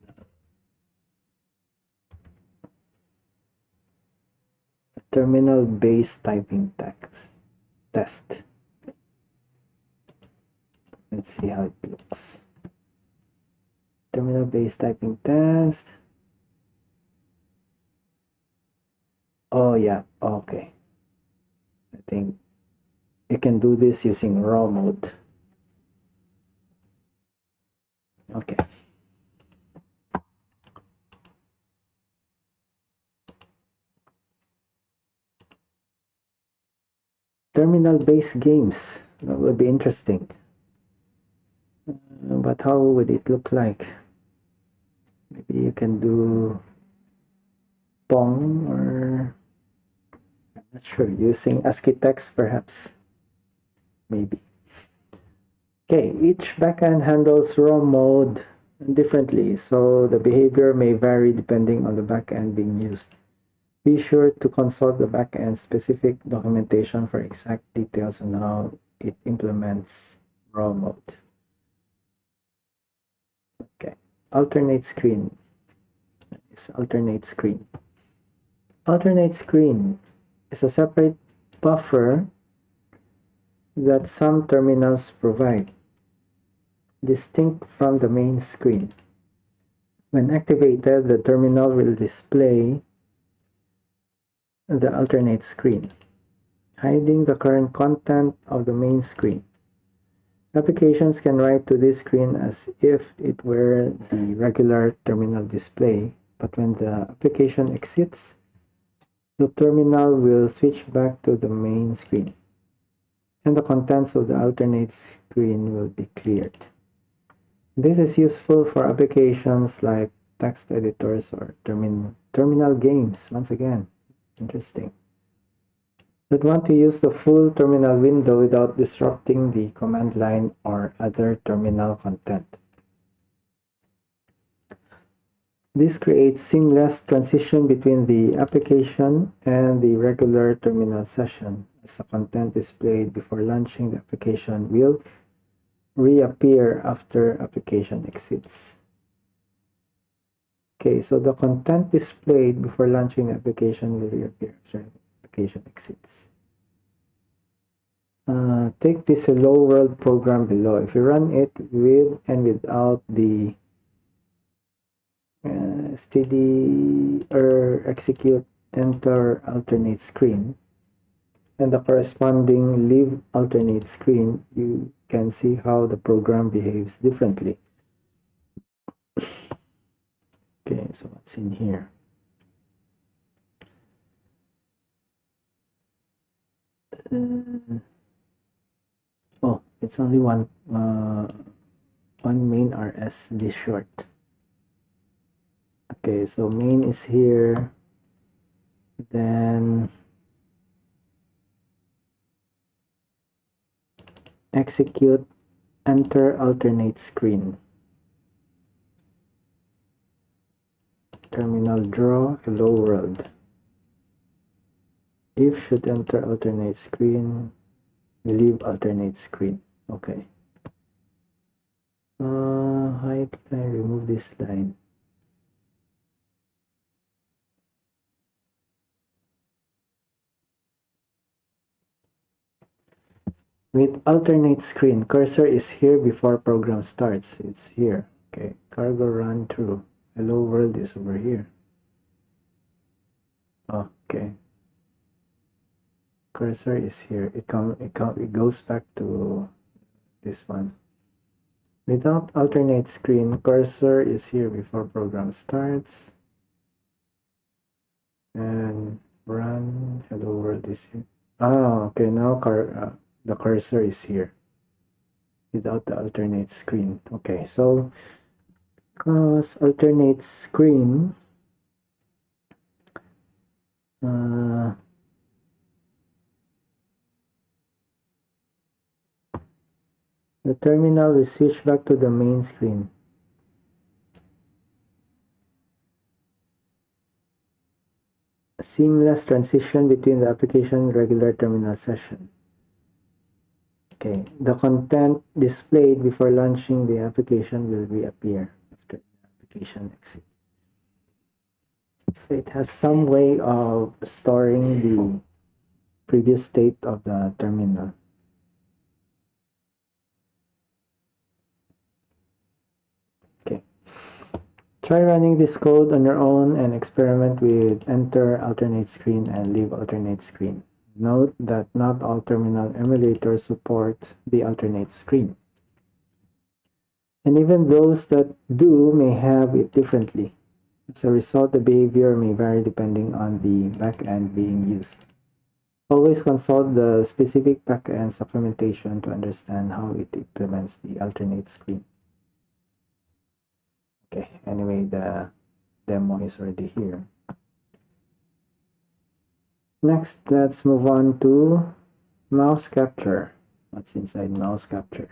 terminal-based typing test. Let's see how it looks. Terminal-based typing test. Oh yeah, okay. I think you can do this using raw mode. Okay. Terminal-based games. That would be interesting. But how would it look like? Maybe you can do Pong, or I'm not sure, using ASCII text perhaps. Maybe. Okay, each backend handles raw mode differently, so the behavior may vary depending on the backend being used. Be sure to consult the backend specific documentation for exact details on how it implements raw mode. Okay, alternate screen. It's alternate screen. Alternate screen is a separate buffer that some terminals provide, distinct from the main screen. When activated, the terminal will display the alternate screen, hiding the current content of the main screen. Applications can write to this screen as if it were the regular terminal display, but when the application exits, the terminal will switch back to the main screen, and the contents of the alternate screen will be cleared. This is useful for applications like text editors or terminal games. Once again, interesting. That want to use the full terminal window without disrupting the command line or other terminal content. This creates seamless transition between the application and the regular terminal session, as the content displayed before launching the application will reappear after application exits. Okay, so the content displayed before launching the application will reappear after application exits. Take this hello world program below. If you run it with and without the std execute enter alternate screen and the corresponding leave alternate screen, you can see how the program behaves differently. Okay, so what's in here? Oh, it's only one main rs, this short. Okay, so main is here, then execute enter alternate screen, terminal draw hello world. If should enter alternate screen, leave alternate screen. Okay. Hide line, remove this line. With alternate screen, cursor is here before program starts. It's here. Okay, cargo run through. Hello world is over here. Okay. Cursor is here. It goes back to this one. Without alternate screen, cursor is here before program starts. And run hello world is here. Okay, now the cursor is here without the alternate screen. Okay, so because alternate screen, the terminal will switch back to the main screen. A seamless transition between the application and regular terminal session. Okay, the content displayed before launching the application will reappear after the application exits. So it has some way of storing the previous state of the terminal. Okay. Try running this code on your own and experiment with enter alternate screen and leave alternate screen. Note that not all terminal emulators support the alternate screen. And even those that do may have it differently. As a result, the behavior may vary depending on the backend being used. Always consult the specific backend documentation to understand how it implements the alternate screen. Okay, anyway, the demo is already here. Next, let's move on to mouse capture. What's inside mouse capture?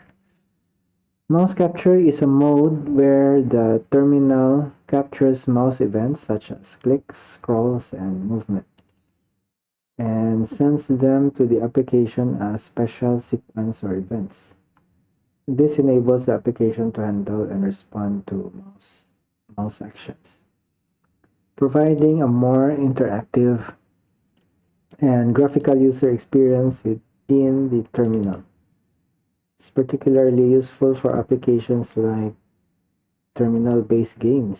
Mouse capture is a mode where the terminal captures mouse events such as clicks, scrolls, and movement, and sends them to the application as special sequence or events. This enables the application to handle and respond to mouse actions, providing a more interactive and graphical user experience within the terminal. It's particularly useful for applications like terminal-based games,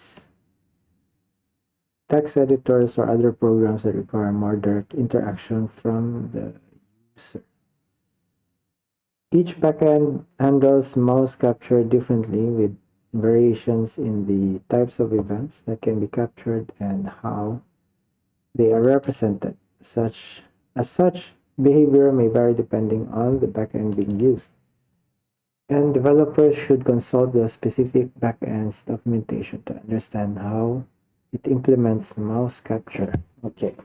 text editors, or other programs that require more direct interaction from the user. Each backend handles mouse capture differently, with variations in the types of events that can be captured and how they are represented. As such, behavior may vary depending on the backend being used, and developers should consult the specific backend's documentation to understand how it implements mouse capture. Okay.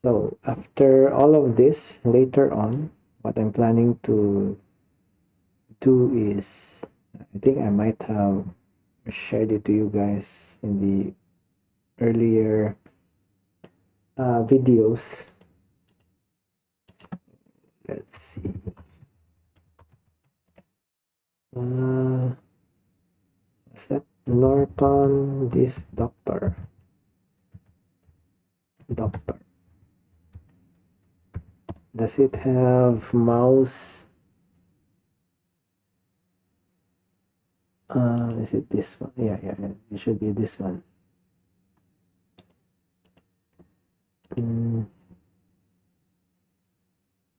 So after all of this, later on, what I'm planning to do is, I think I might have shared it to you guys in the earlier videos. Let's see. What's that? Norton, this doctor. Does it have mouse? Is it this one? Yeah, it should be this one.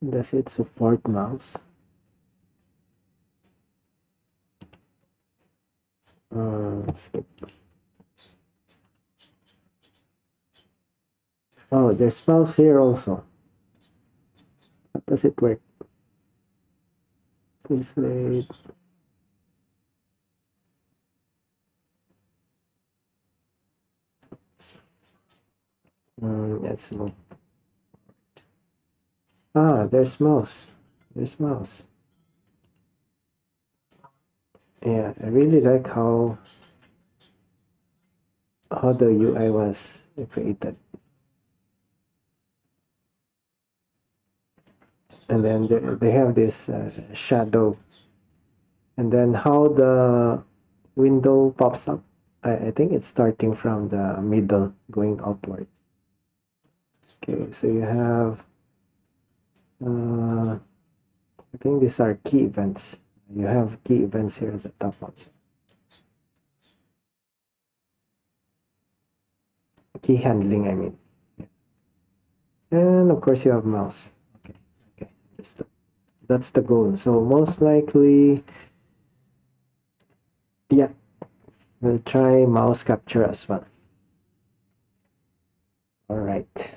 Does it support mouse? Oh, there's mouse here also. How does it work? Translate. Let's move. Ah, there's mouse. There's mouse. Yeah, I really like how the UI was created. And then they have this shadow, and then how the window pops up. I think it's starting from the middle going outward. Okay, so you have I think these are key events. You have key events here at the top also. Key handling, I mean. And of course you have mouse. Okay, that's the goal. So most likely, yeah, we'll try mouse capture as well. All right.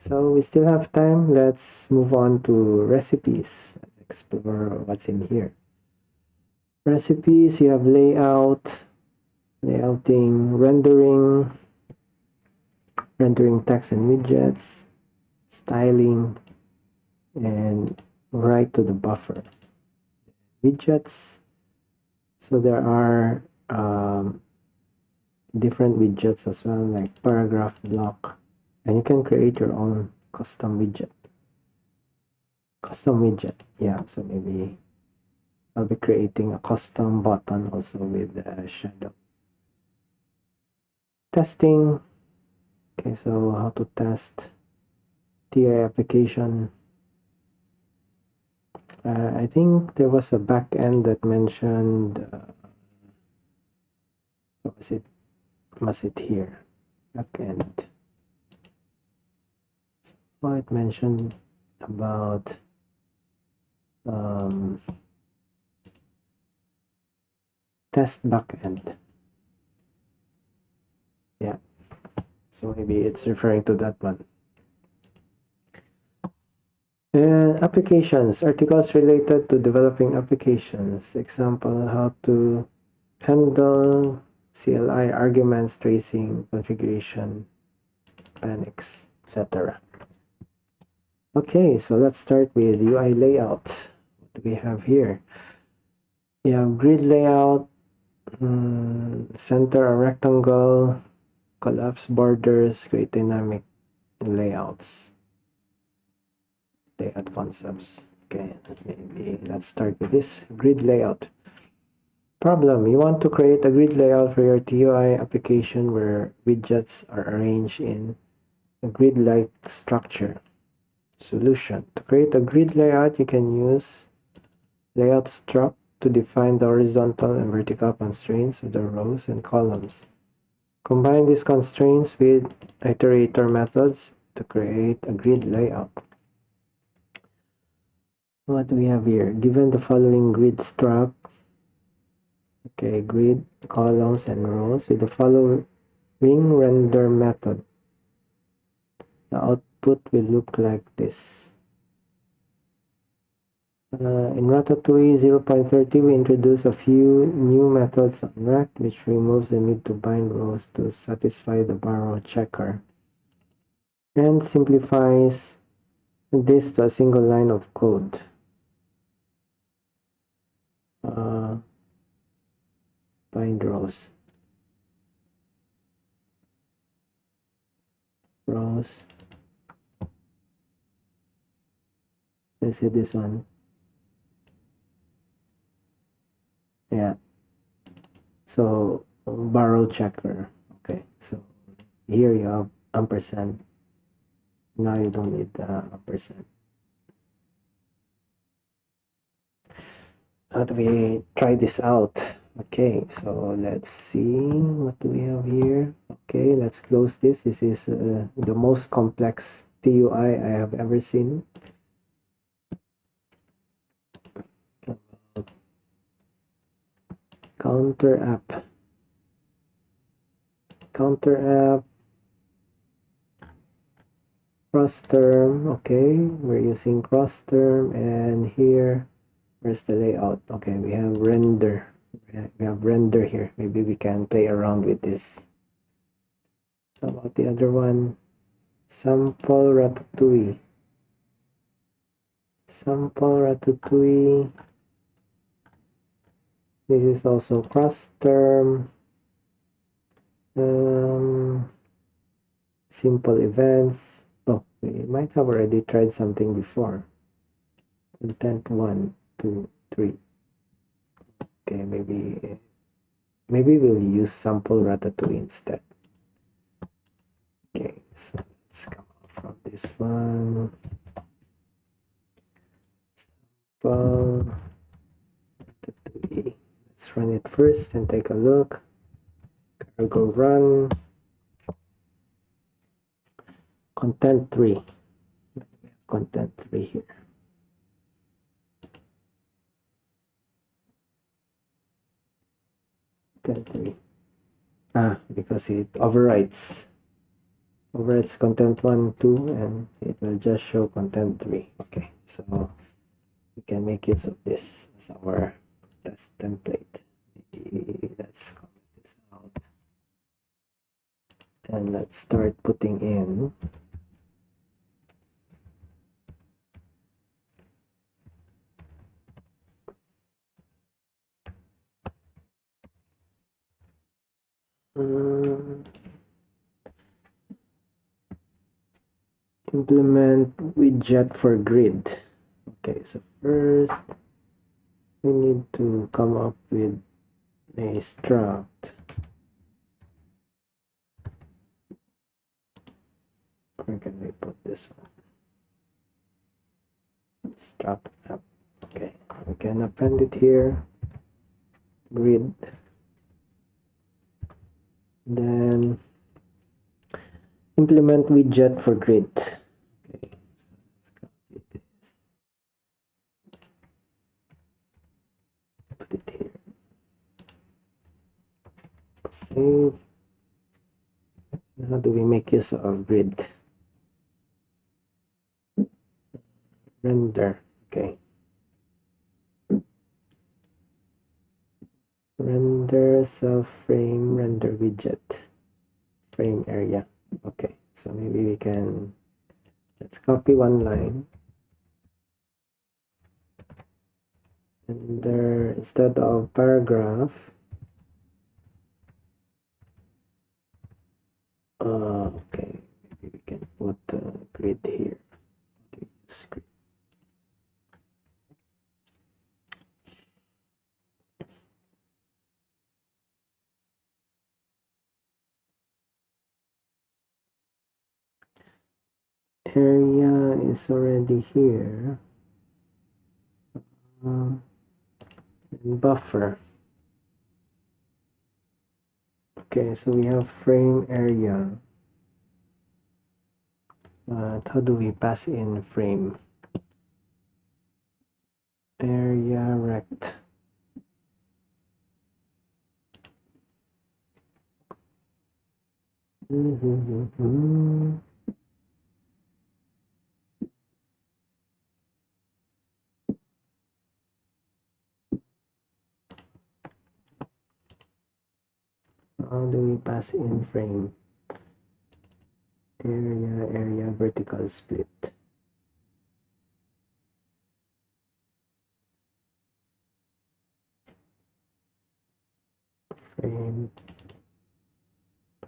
So we still have time. Let's move on to recipes. Let's explore what's in here. Recipes, you have layout, layouting, rendering text and widgets, styling, and write to the buffer. Widgets, so there are different widgets as well, like paragraph, block, and you can create your own custom widget. Yeah, so maybe I'll be creating a custom button also with the shadow. Testing. Okay, so how to test TI application. I think there was a backend that mentioned, what was it? Was it here? Backend. Oh, it mentioned about test backend. Yeah. So maybe it's referring to that one. Applications, articles related to developing applications. Example, how to handle CLI arguments, tracing, configuration, panics, etc. Okay, so let's start with UI layout. What do we have here? We have grid layout, center a rectangle, collapse borders, create dynamic layouts, layout concepts. Okay, maybe let's start with this grid layout. Problem, you want to create a grid layout for your TUI application where widgets are arranged in a grid-like structure. Solution, to create a grid layout, you can use layout struct to define the horizontal and vertical constraints of the rows and columns. Combine these constraints with iterator methods to create a grid layout. What do we have here? Given the following grid struct, okay, grid, columns, and rows with the following render method, the output will look like this. In Ratatui 0.30, we introduce a few new methods on Rect, which removes the need to bind rows to satisfy the borrow checker, and simplifies this to a single line of code. Bind rows. Let's see this one. Yeah. So borrow checker. Okay. So here you have ampersand. Now you don't need the ampersand. How do we try this out? Okay, so let's see what do we have here. Okay, let's close this. This is the most complex TUI I have ever seen. Counter app. Cross term. Okay, we're using cross term, and here, where's the layout? Okay, we have render. We have render here. Maybe we can play around with this. How about the other one? Sample Ratatui. This is also cross term. Simple events. Oh, we might have already tried something before. Content 1, 2, 3. Okay, maybe we'll use sample Ratatouille instead. Okay, so let's come out from this one. Sample Ratatouille. Let's run it first and take a look. Cargo run. Content 3. Content 3 here. Content 3. Because it overwrites content 1, 2, and it will just show content 3. Okay, so we can make use of this as our test template. Maybe let's comment this out. And let's start putting in implement widget for grid. Okay, so first we need to come up with a struct. Where can we put this one? Struct app. Okay, we can append it here. Grid. Then implement widget for grid. Okay, so let's copy this. Put it here. Save. How do we make make use of grid. Render, okay. Render self-frame, render widget, frame area. Okay, so maybe we can, let's copy one line. Render, instead of paragraph, okay, maybe we can put grid here. Grid. Area is already here. Buffer. Okay, so we have frame area. How do we pass in frame? Area rect. How do we pass in frame? Area vertical split. Frame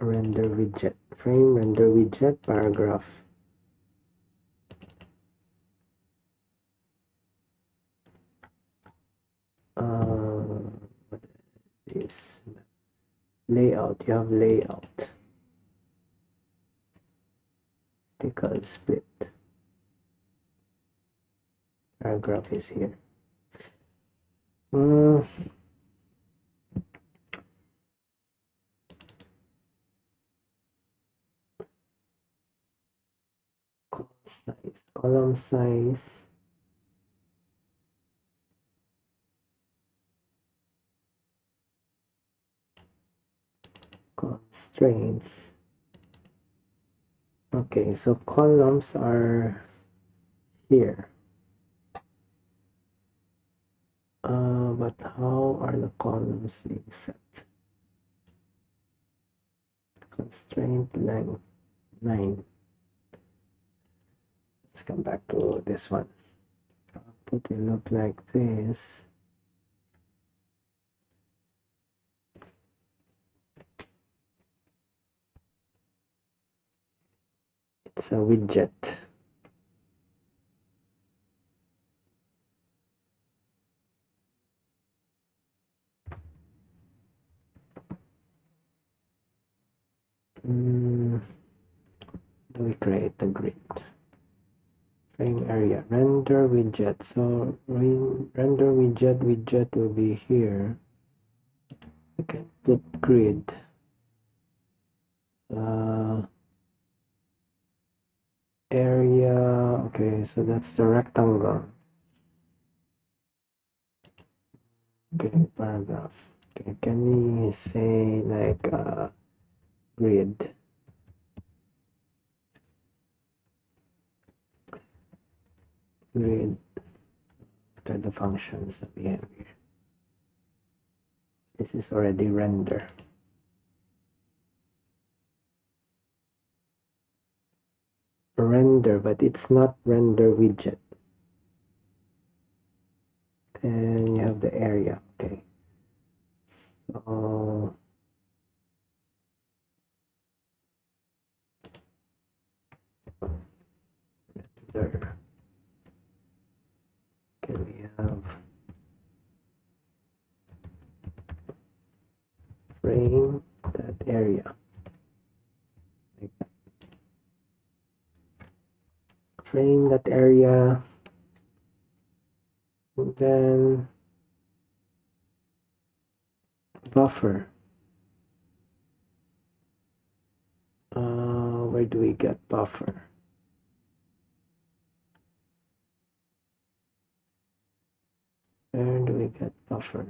render widget. Frame render widget paragraph. What is layout? You have layout. Vertical split. Paragraph is here. Column size. Constraints. Okay, so columns are here. But how are the columns being set? Constraint length 9. Let's come back to this one. Output will look like this. It's a widget. Do we create a grid? Frame area, render widget. So render widget will be here. We can put grid. Area, okay, so that's the rectangle. Okay, paragraph. Okay, can we say like grid? Grid. What are the functions that we have here? This is already render. Render, but it's not render widget. And you have the area. Okay. So render. Can we have frame that area? Like that. Frame that area. And then buffer. Where do we get buffer? Where do we get buffer?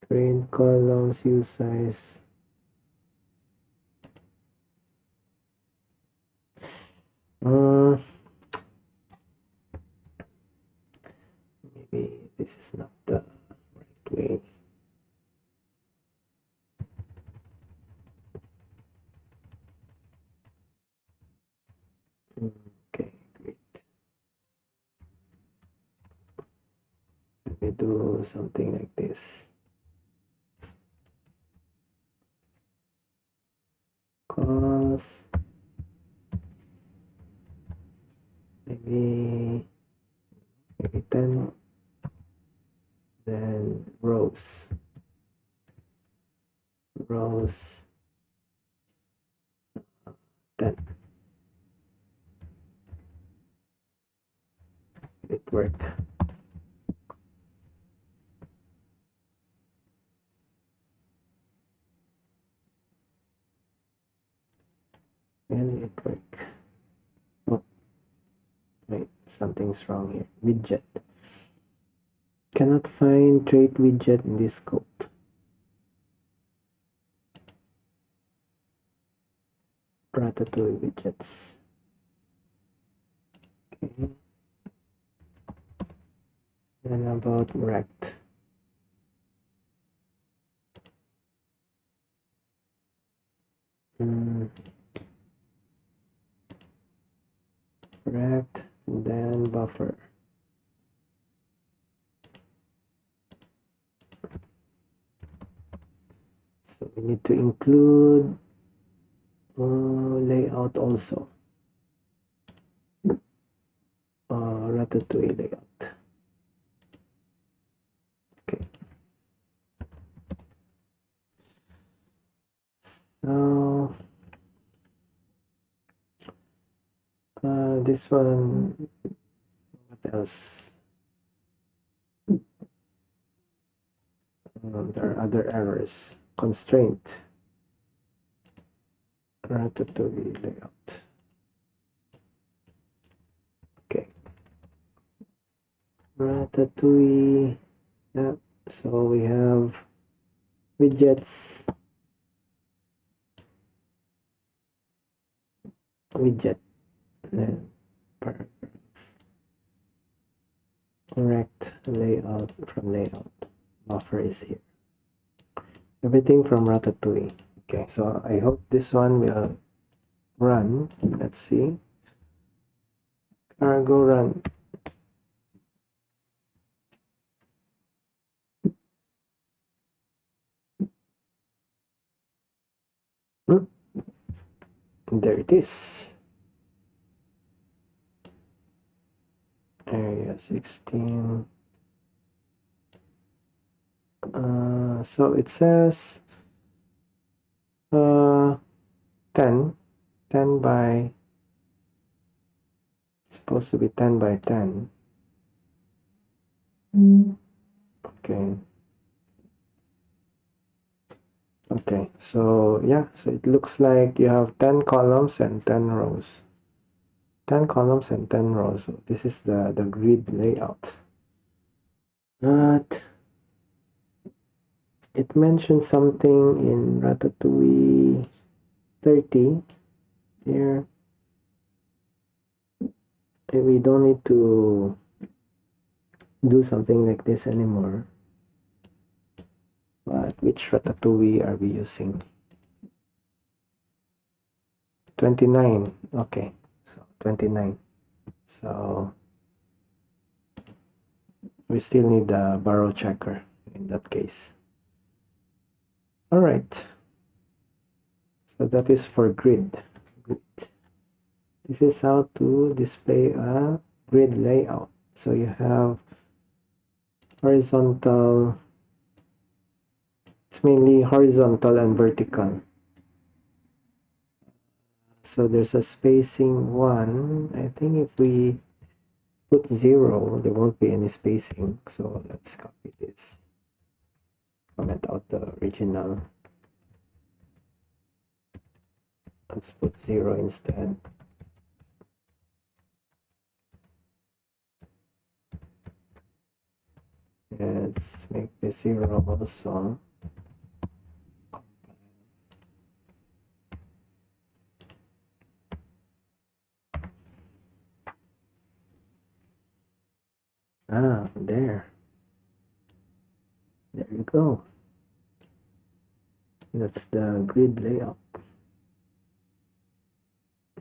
Create columns, use size. Maybe this is not the right way. Okay, great. Let me do something like this. Calls. Maybe 10. Then rows. Rows 10. It worked. And it worked. Oh, wait, something's wrong here. Widget. Cannot find trait widget in this scope. Ratatouille widgets. Okay. And about rect. Rect and then buffer. So we need to include layout also. Ratatouille layout. Okay. So this one, what else? There are other errors. Constraint. Ratatouille layout. Okay. Ratatouille. Yeah. So we have widgets. Widget. Then paragraph. Correct layout from layout. Buffer is here. Everything from Ratatouille. Okay, so I hope this one will run. Let's see. Cargo run. There it is. Area 16. So it says 10 by, supposed to be 10 by 10. Okay. Okay, so yeah, so it looks like you have 10 columns and 10 rows. 10 columns and 10 rows. So this is the grid layout. But it mentions something in Ratatouille 30 here. And we don't need to do something like this anymore. But which Ratatouille are we using? 29. Okay, so 29. So we still need the borrow checker in that case. All right. So that is for grid. This is how to display a grid layout. So you have horizontal. It's mainly horizontal and vertical. So there's a spacing 1. I think if we put 0, there won't be any spacing. So let's copy this. Comment out the original. Let's put 0 instead. Let's make this 0 also. There you go. That's the grid layout.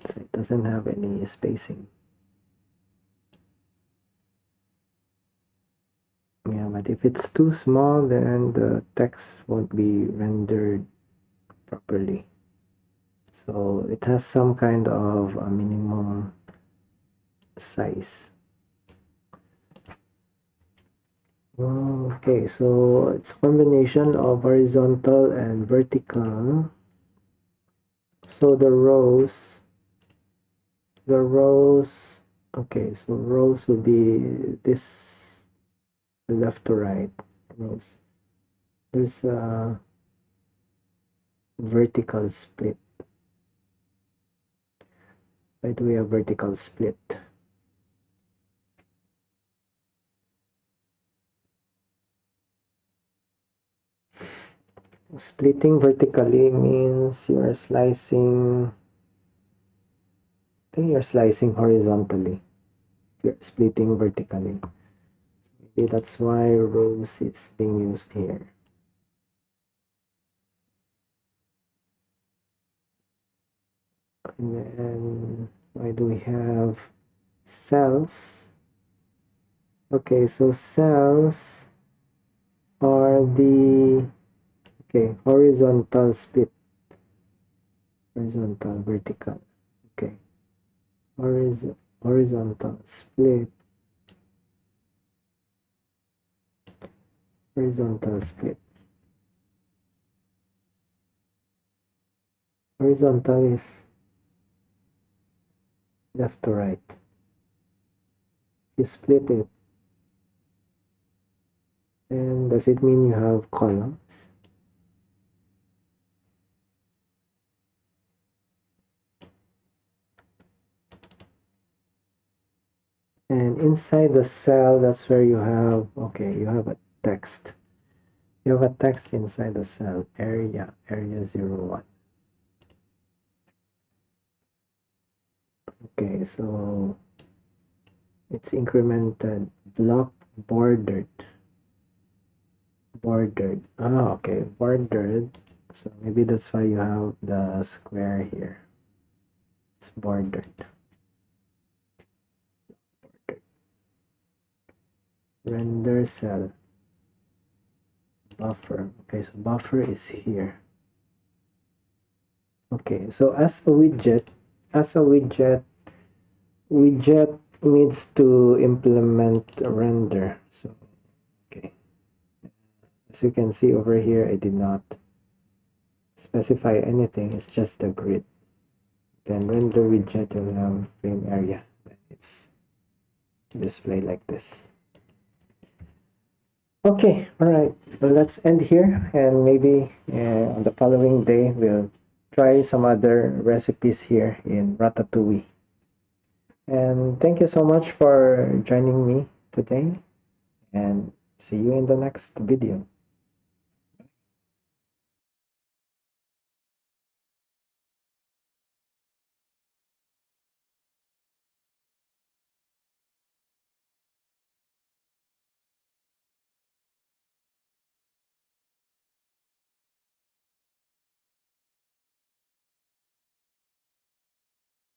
So it doesn't have any spacing. Yeah, but if it's too small, then the text won't be rendered properly. So it has some kind of a minimum size. Okay, so it's a combination of horizontal and vertical. So the rows, okay, so rows will be this left to right rows. There's a vertical split. Why do we have vertical split? Splitting vertically means you're slicing, I think you're slicing horizontally. You're splitting vertically. Maybe that's why rows is being used here. And then why do we have cells? Okay, so cells are the horizontal split. Horizontal, vertical. Okay. Horizontal split. Horizontal split. Horizontal is left to right. You split it. And does it mean you have columns? And inside the cell, that's where you have, you have a text. You have a text inside the cell, area 01. Okay, so it's incremented, block bordered. Bordered. Okay, bordered. So maybe that's why you have the square here. It's bordered. Render cell. Buffer. Okay, so buffer is here. Okay, so as a widget, widget needs to implement a render. So, okay. As you can see over here, I did not specify anything. It's just a grid. Then render widget will have frame area. It's displayed like this. Okay, all right. Well, let's end here, and maybe on the following day we'll try some other recipes here in Ratatouille. And thank you so much for joining me today, and see you in the next video.